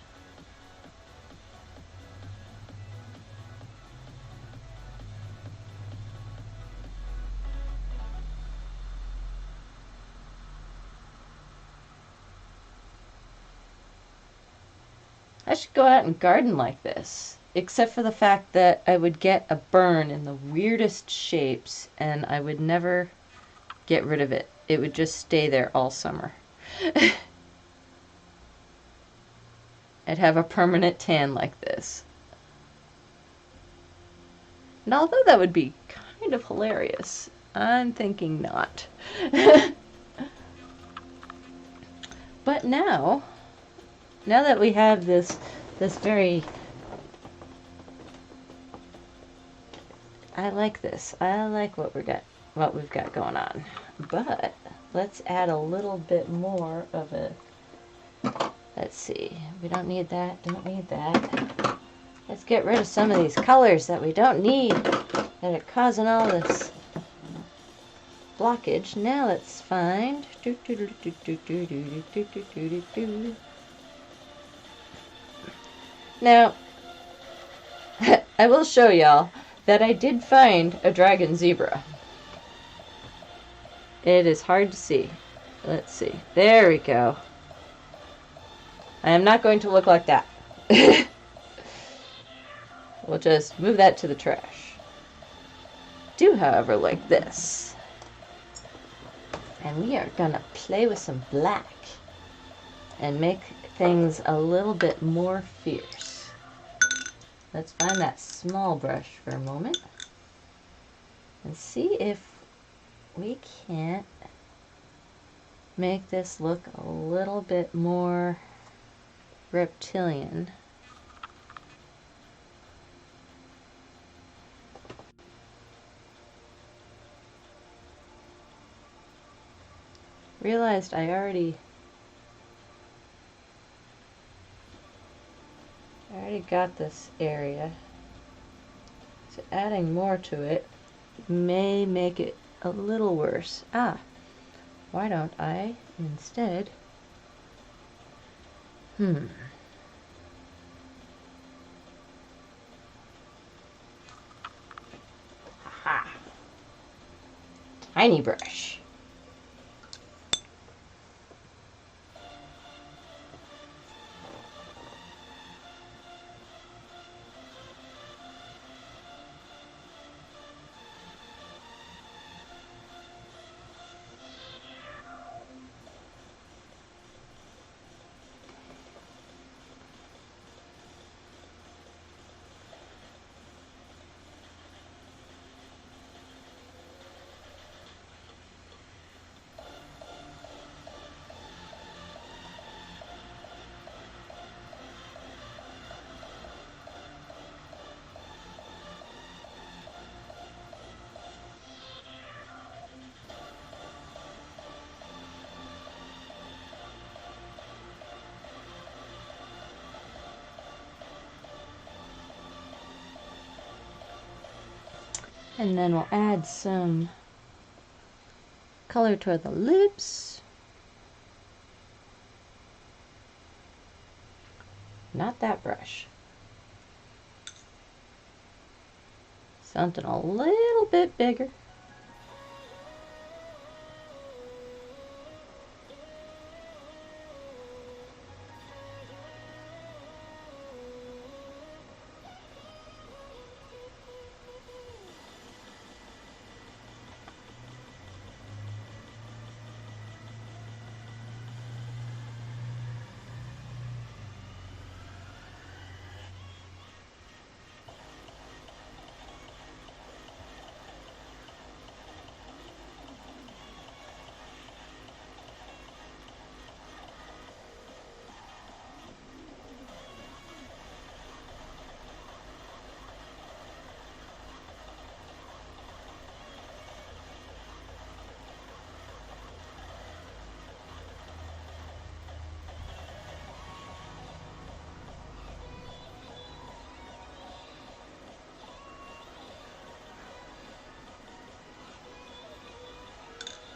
I should go out and garden like this. Except for the fact that I would get a burn in the weirdest shapes and I would never get rid of it. It would just stay there all summer. I'd have a permanent tan like this. And although that would be kind of hilarious, I'm thinking not. But now that we have this very... I like this. I like what we've got going on. But let's add a little bit more of a... Let's see. We don't need that. Don't need that. Let's get rid of some of these colors that we don't need, that are causing all this blockage. Now let's find... Now, I will show y'all that I did find a dragon zebra. It is hard to see. Let's see. There we go. I am not going to look like that. We'll just move that to the trash. Do, however, like this. And we are gonna play with some black and make things a little bit more fierce. Let's find that small brush for a moment and see if we can't make this look a little bit more reptilian. Realized I already got this area, so adding more to it may make it a little worse. Why don't I instead Aha. Tiny brush. And then we'll add some color to the lips. Not that brush. Something a little bit bigger.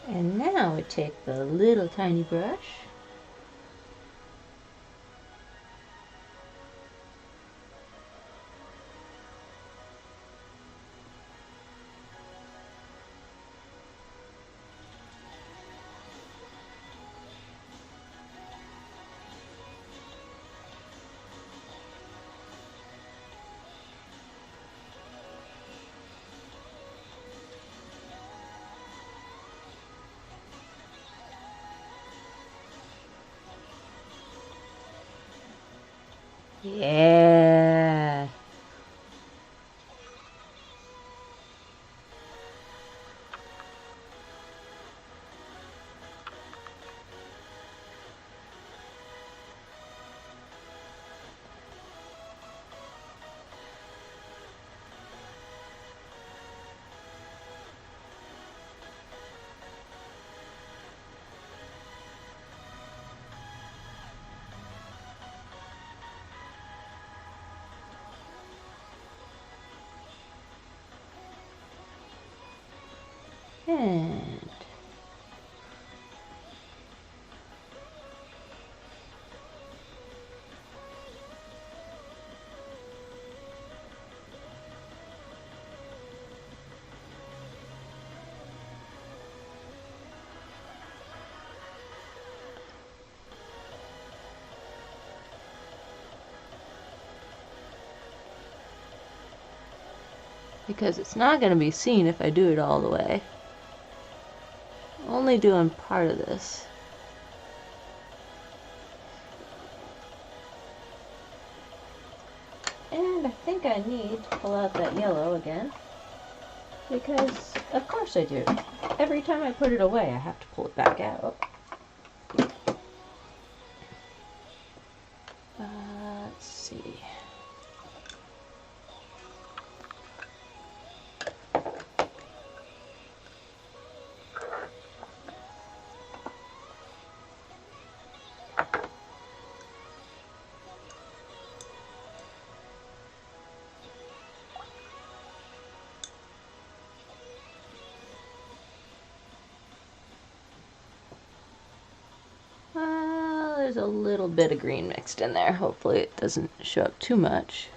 And now we take the little tiny brush Yeah. And because it's not going to be seen if I do it all the way. Only doing part of this. And I think I need to pull out that yellow again, because of course I do. Every time I put it away, I have to pull it back out. Let's see. There's a little bit of green mixed in there. Hopefully it doesn't show up too much.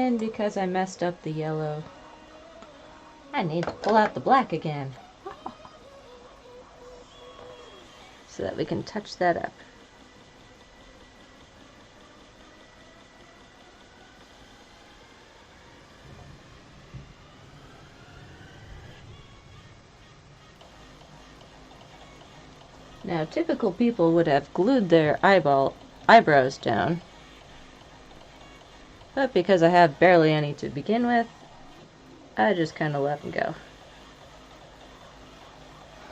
And because I messed up the yellow, I need to pull out the black again. So that we can touch that up. Now, typical people would have glued their eyebrows down. But because I have barely any to begin with, I just kind of let them go.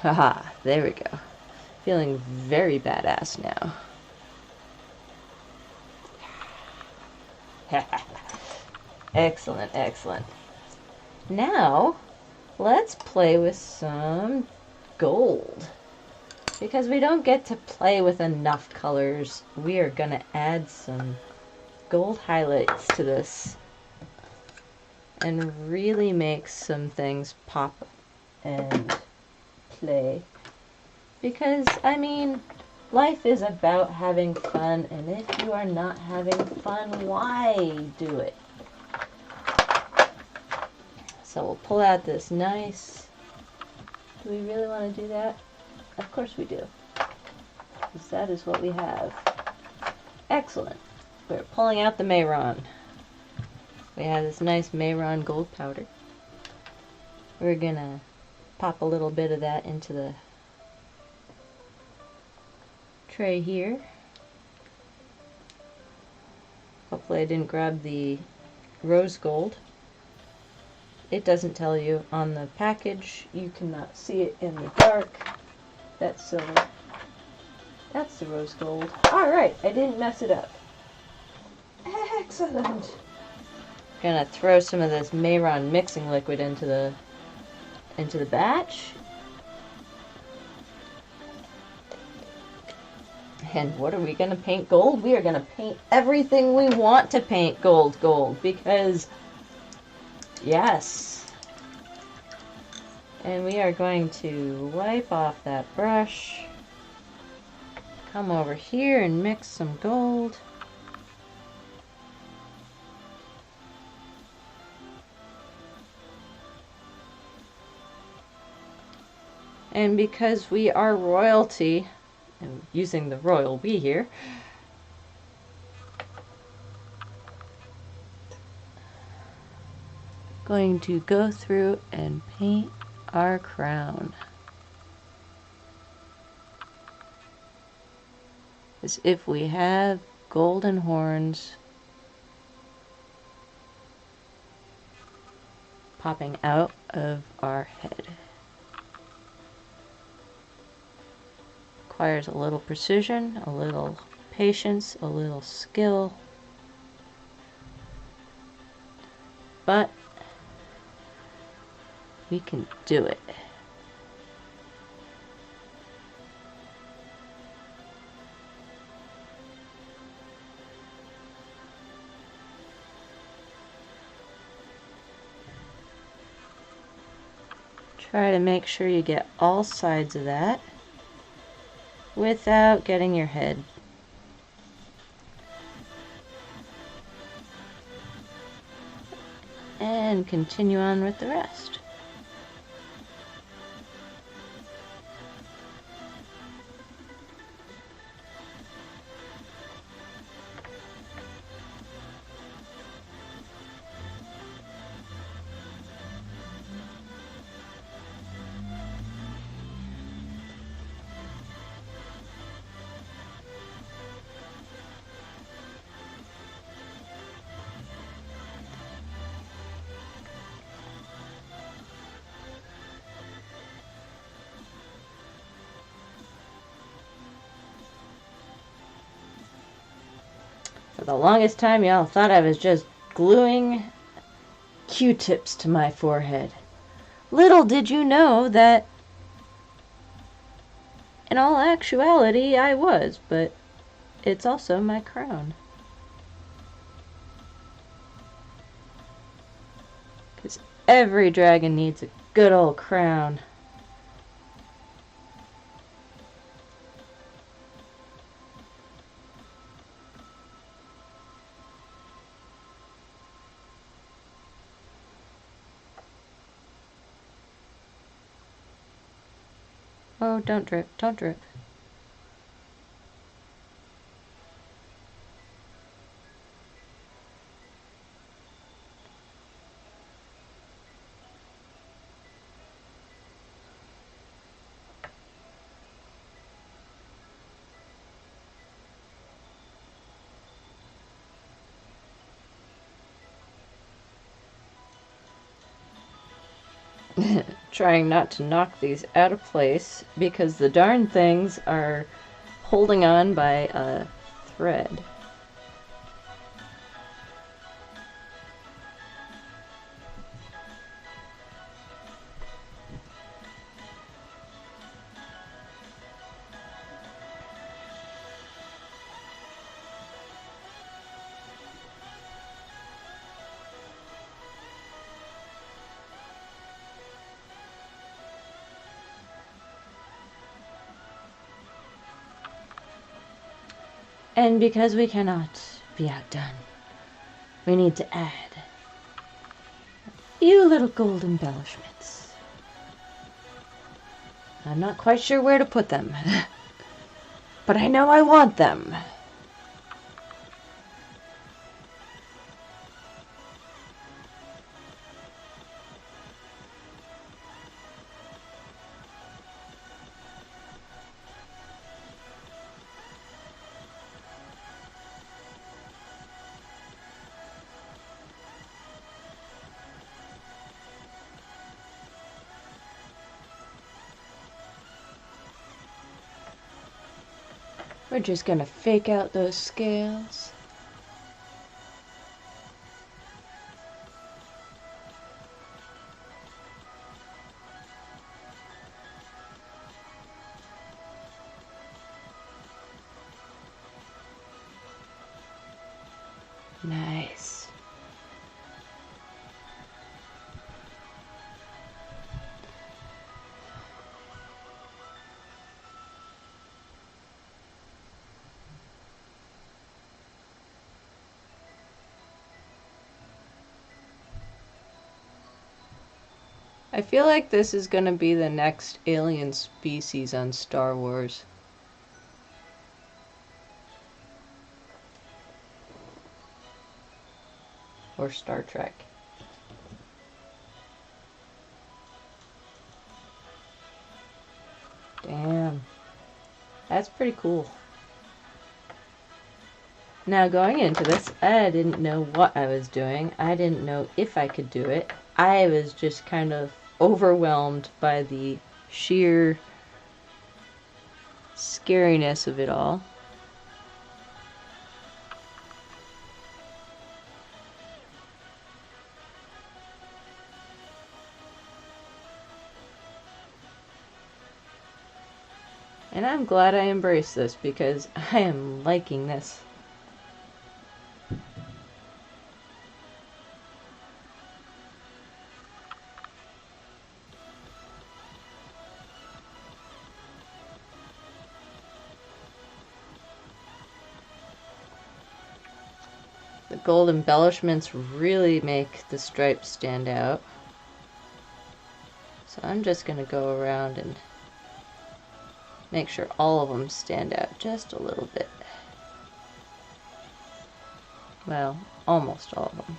Haha, there we go. Feeling very badass now. Excellent, excellent. Now, let's play with some gold. Because we don't get to play with enough colors, we are going to add some gold highlights to this and really make some things pop and play. Because, I mean, life is about having fun, and if you are not having fun, why do it? So we'll pull out this nice... Do we really want to do that? Of course we do. Because that is what we have. Excellent. We're pulling out the Mehron. We have this nice Mehron gold powder. We're gonna pop a little bit of that into the tray here. Hopefully I didn't grab the rose gold. It doesn't tell you on the package. You cannot see it in the dark. That's silver. That's the rose gold. Alright, I didn't mess it up. Excellent. Gonna throw some of this Mehron mixing liquid into the batch. And what are we gonna paint gold? We are gonna paint everything we want to paint gold because yes. And we are going to wipe off that brush. Come over here and mix some gold. And because we are royalty, and using the royal we here, going to go through and paint our crown. As if we have golden horns popping out of our head. Requires a little precision, a little patience, a little skill, but we can do it. Try to make sure you get all sides of that without getting your head. And continue on with the rest. For the longest time, y'all thought I was just gluing Q-tips to my forehead. Little did you know that in all actuality I was, but it's also my crown. Because every dragon needs a good old crown. Oh, don't drip, don't drip. Trying not to knock these out of place because the darn things are holding on by a thread. And because we cannot be outdone, we need to add a few little gold embellishments. I'm not quite sure where to put them, but I know I want them. We're just gonna fake out those scales. Nice. I feel like this is gonna be the next alien species on Star Wars. Or Star Trek. Damn. That's pretty cool. Now going into this, I didn't know what I was doing. I didn't know if I could do it. I was just kind of overwhelmed by the sheer scariness of it all. And I'm glad I embraced this because I am liking this. The gold embellishments really make the stripes stand out. So I'm just going to go around and make sure all of them stand out just a little bit. Well, almost all of them.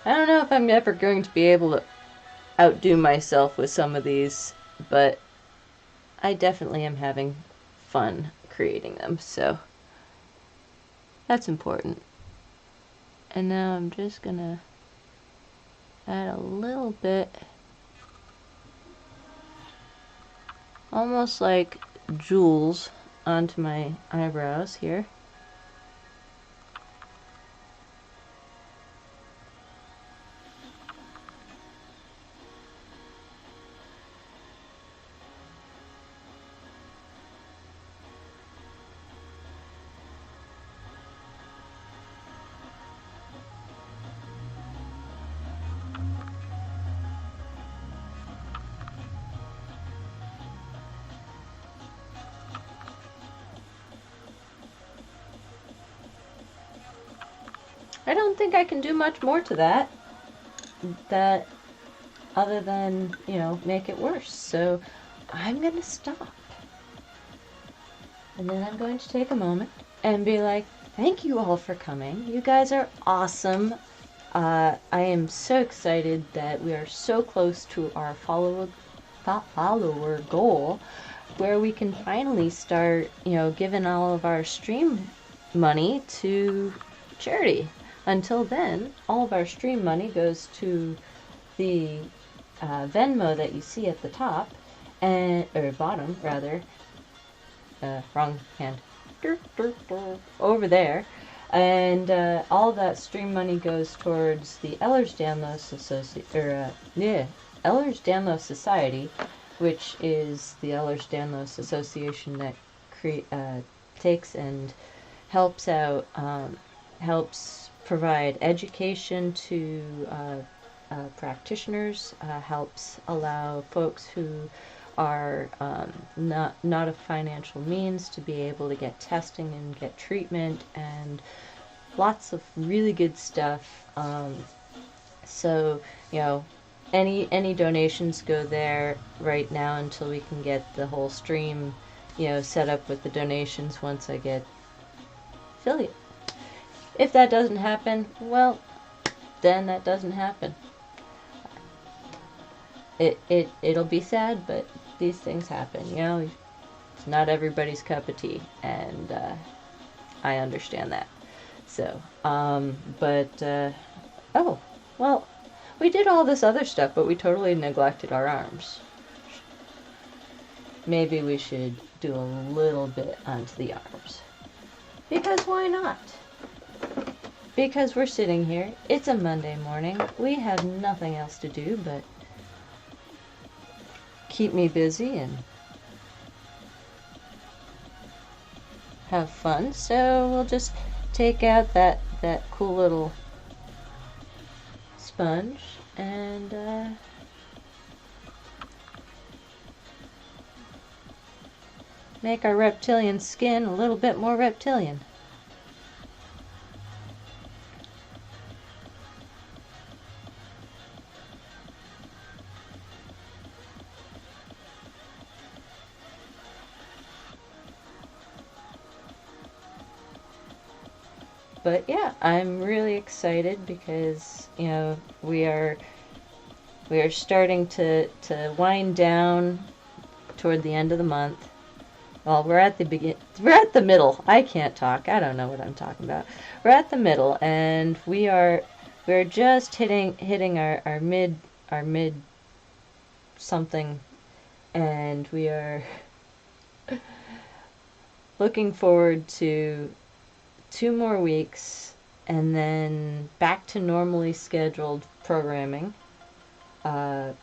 I don't know if I'm ever going to be able to outdo myself with some of these, but I definitely am having fun creating them, so that's important. And now I'm just gonna add a little bit, almost like jewels, onto my eyebrows here. I don't think I can do much more to that. That other than, make it worse. So I'm going to stop. And then I'm going to take a moment and be like, thank you all for coming. You guys are awesome. I am so excited that we are so close to our follower goal, where we can finally start, giving all of our stream money to charity. Until then, all of our stream money goes to the Venmo that you see at the top, or bottom rather, wrong hand, over there, and all that stream money goes towards the Ehlers-Danlos Ehlers-Danlos Society, which is the Ehlers-Danlos Association that takes and helps out, helps provide education to practitioners, helps allow folks who are not of financial means to be able to get testing and get treatment, and lots of really good stuff. So, any donations go there right now until we can get the whole stream, set up with the donations once I get affiliate. If that doesn't happen, well, then that doesn't happen. It'll be sad, but these things happen, It's not everybody's cup of tea, and I understand that. So, oh, well, we did all this other stuff, but we totally neglected our arms. Maybe we should do a little bit onto the arms. Because why not? Because we're sitting here, it's a Monday morning, we have nothing else to do but keep me busy and have fun, so we'll just take out that cool little sponge and make our reptilian skin a little bit more reptilian. But yeah, I'm really excited because, we are starting to wind down toward the end of the month. Well, we're at the middle. I can't talk. I don't know what I'm talking about. We're at the middle, and we're just hitting our mid something, and we are looking forward to 2 more weeks and then back to normally scheduled programming. I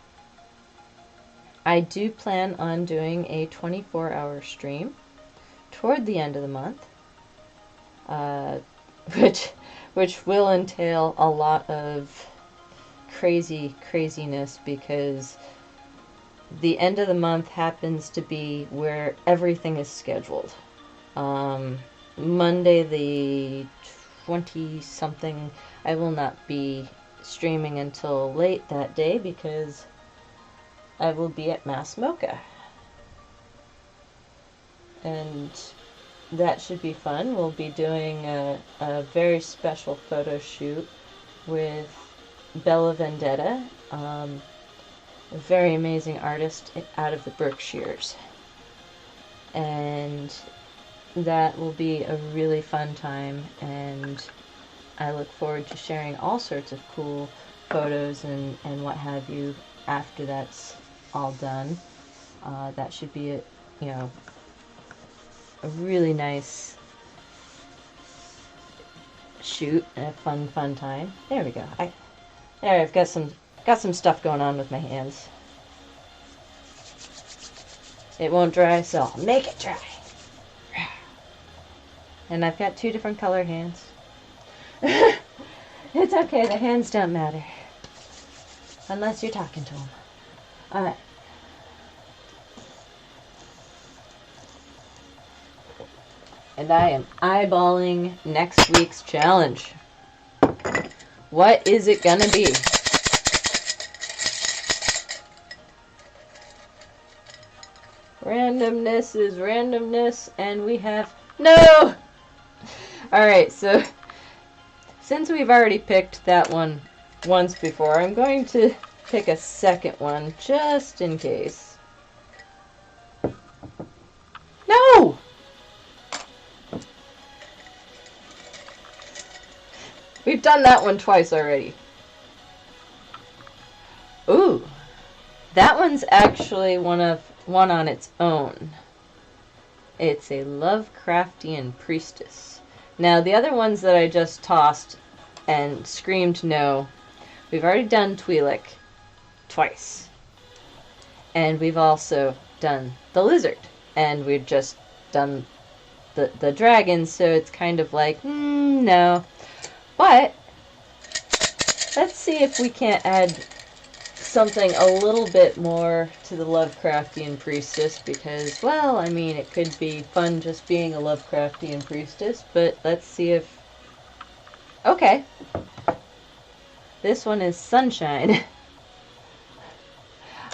do plan on doing a 24-hour stream toward the end of the month, which will entail a lot of craziness, because the end of the month happens to be where everything is scheduled. Monday the 20-something, I will not be streaming until late that day because I will be at Mass Mocha. And that should be fun. We'll be doing a very special photo shoot with Bella Vendetta, a very amazing artist out of the Berkshires. And that will be a really fun time, and I look forward to sharing all sorts of cool photos and what have you after that's all done. That should be a really nice shoot and a fun time. There we go. I've got some stuff going on with my hands. It won't dry, so I'll make it dry. And I've got 2 different color hands. It's okay, the hands don't matter. Unless you're talking to them. Alright. And I am eyeballing next week's challenge. What is it gonna be? Randomness is randomness, and we have... No! Alright, so since we've already picked that one once before, I'm going to pick a second one just in case. No! We've done that one twice already. Ooh. That one's actually one on its own. It's a Lovecraftian priestess. Now, the other ones that I just tossed and screamed no, we've already done Twi'lek twice. And we've also done the lizard. And we've just done the dragon, so it's kind of like, no. But let's see if we can't add something a little bit more to the Lovecraftian priestess, because, well, I mean, it could be fun just being a Lovecraftian priestess, but let's see if... Okay. This one is Sunshine.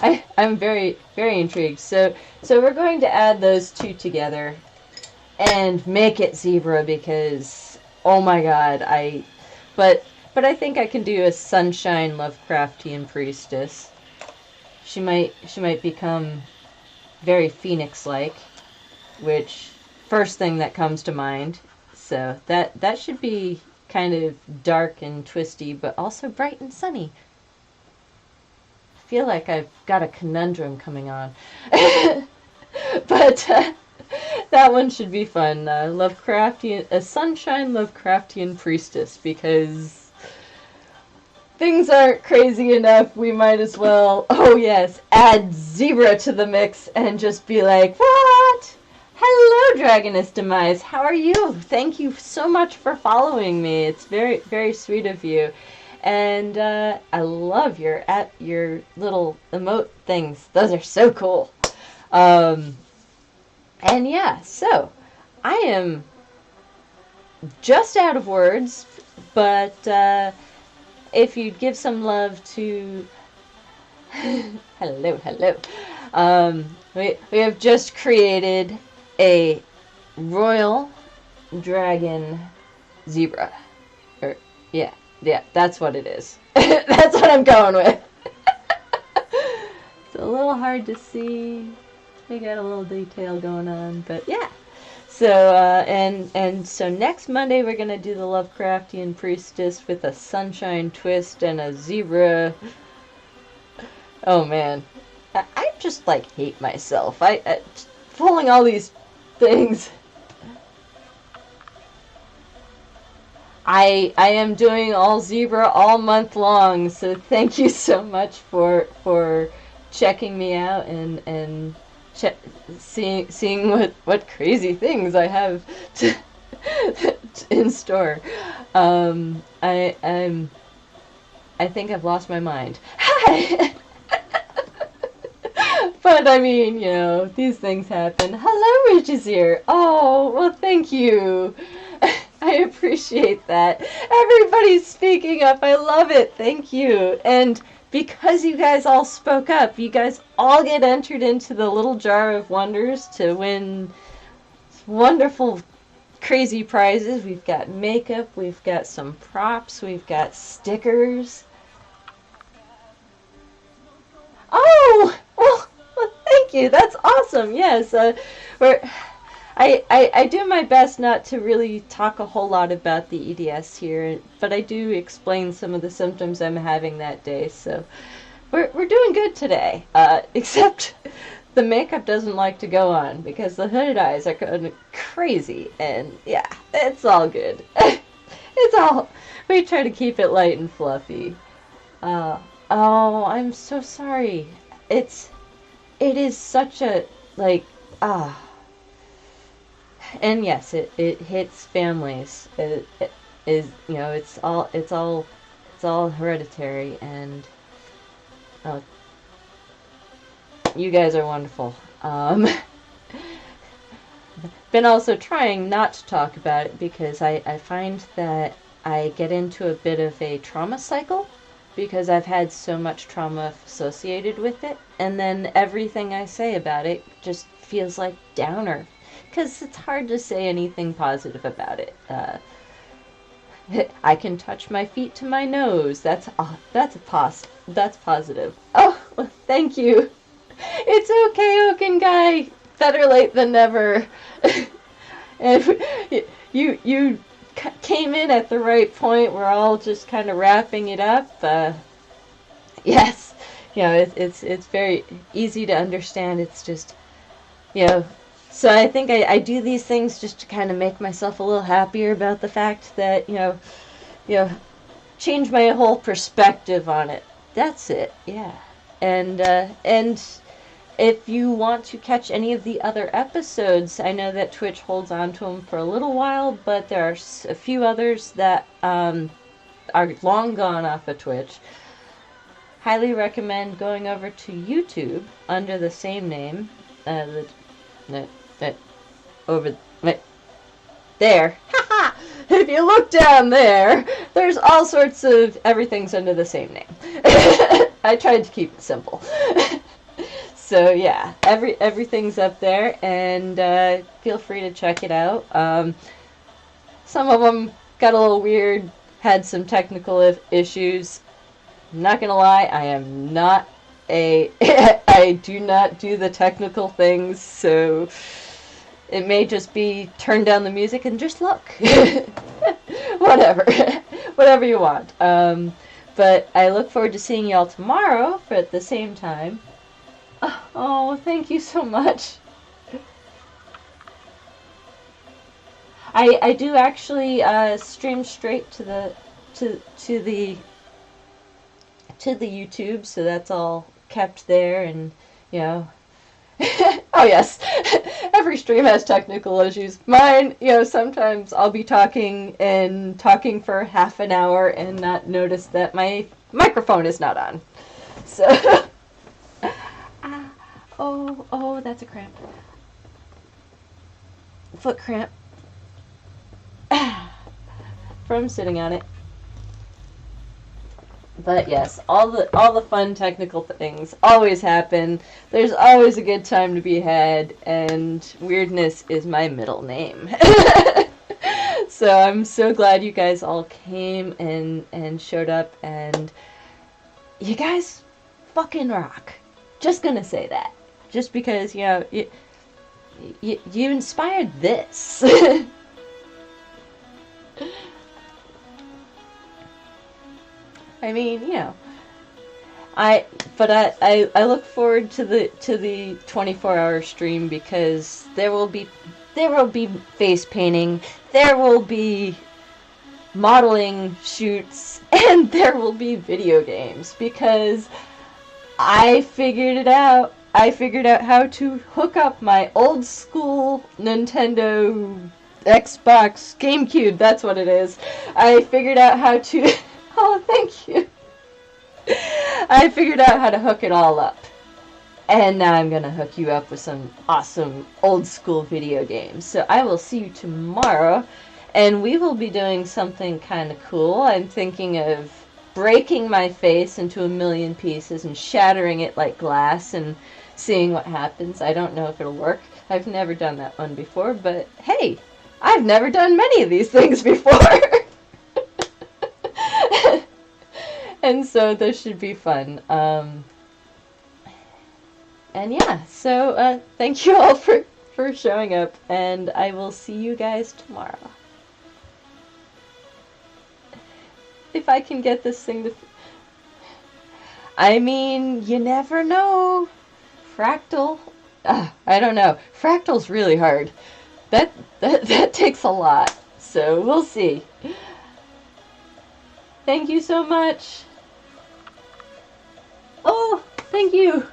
I'm very, very intrigued. So we're going to add those two together and make it zebra, because, oh my god, But I think I can do a Sunshine Lovecraftian priestess. She might become very phoenix-like, which first thing that comes to mind. So that should be kind of dark and twisty, but also bright and sunny. I feel like I've got a conundrum coming on. But that one should be fun. A Sunshine Lovecraftian priestess, because things aren't crazy enough, we might as well, oh yes, add zebra to the mix and just be like, what? Hello, Dragoness Demise, how are you? Thank you so much for following me. It's very, very sweet of you. And I love your little emote things. Those are so cool. And yeah, so I am just out of words, but if you'd give some love to... hello. We have just created a royal dragon zebra. Yeah, that's what it is. That's what I'm going with. It's a little hard to see. We got a little detail going on, but yeah. So, and so next Monday we're going to do the Lovecraftian priestess with a sunshine twist and a zebra. Oh man. I just like hate myself. I pulling all these things. I am doing all zebra all month long, so thank you so much for checking me out and seeing what crazy things I have in store. I think I've lost my mind. Hi. But I mean, you know, these things happen. Hello, Richazir. Oh, well, thank you. I appreciate that. Everybody's speaking up. I love it. Thank you. And because you guys all spoke up, you guys all get entered into the little jar of wonders to win wonderful, crazy prizes. We've got makeup, we've got some props, we've got stickers. Oh, well thank you. That's awesome. Yes, I do my best not to really talk a whole lot about the EDS here, but I do explain some of the symptoms I'm having that day, so we're doing good today, except the makeup doesn't like to go on because the hooded eyes are going crazy, and yeah, it's all good. We try to keep it light and fluffy. Oh, I'm so sorry. It is such a, like, and yes, it hits families. It is, you know, it's all hereditary, and you guys are wonderful. Been also trying not to talk about it because I find that I get into a bit of a trauma cycle because I've had so much trauma associated with it, and then everything I say about it just feels like downer because it's hard to say anything positive about it. I can touch my feet to my nose. That's positive. Oh, well, thank you. It's okay, Oaken Guy. Better late than never. And you came in at the right point. We're all just kind of wrapping it up. Yes, it's very easy to understand. It's just, so I think I do these things just to kind of make myself a little happier about the fact that, change my whole perspective on it. That's it, yeah. And if you want to catch any of the other episodes, I know that Twitch holds on to them for a little while, but there are a few others that are long gone off of Twitch. Highly recommend going over to YouTube under the same name. Over right there. If you look down there, there's all sorts of everything's under the same name. I tried to keep it simple. So yeah, everything's up there, and feel free to check it out. Some of them got a little weird, had some technical issues. I'm not gonna lie, I am not I do not do the technical things, so it may just be turn down the music and just look. Whatever you want. But I look forward to seeing y'all tomorrow for at the same time. Oh, thank you so much. I do actually stream straight to the YouTube, so that's all kept there, and oh yes, every stream has technical issues. Mine, sometimes I'll be talking for half an hour and not notice that my microphone is not on. So, oh, that's a cramp. Foot cramp. From sitting on it. But yes, all the fun technical things always happen. There's always a good time to be had, and weirdness is my middle name. So I'm so glad you guys all came and showed up, and you guys fucking rock. Just gonna say that. Just because, you inspired this. I mean, I look forward to the 24-hour stream, because there will be face painting, there will be modeling shoots, and there will be video games, because I figured it out. I figured out how to hook up my old school Nintendo, Xbox, GameCube, that's what it is. I figured out how to oh, thank you. I figured out how to hook it all up. And now I'm going to hook you up with some awesome old school video games. So I will see you tomorrow, and we will be doing something kind of cool. I'm thinking of breaking my face into a million pieces and shattering it like glass and seeing what happens. I don't know if it'll work. I've never done that one before, but hey, I've never done many of these things before. And so this should be fun. And yeah, so thank you all for showing up, and I will see you guys tomorrow. If I can get this thing to... I mean, you never know. Fractal. I don't know. Fractal's really hard. That takes a lot. So we'll see. Thank you so much. Oh, thank you.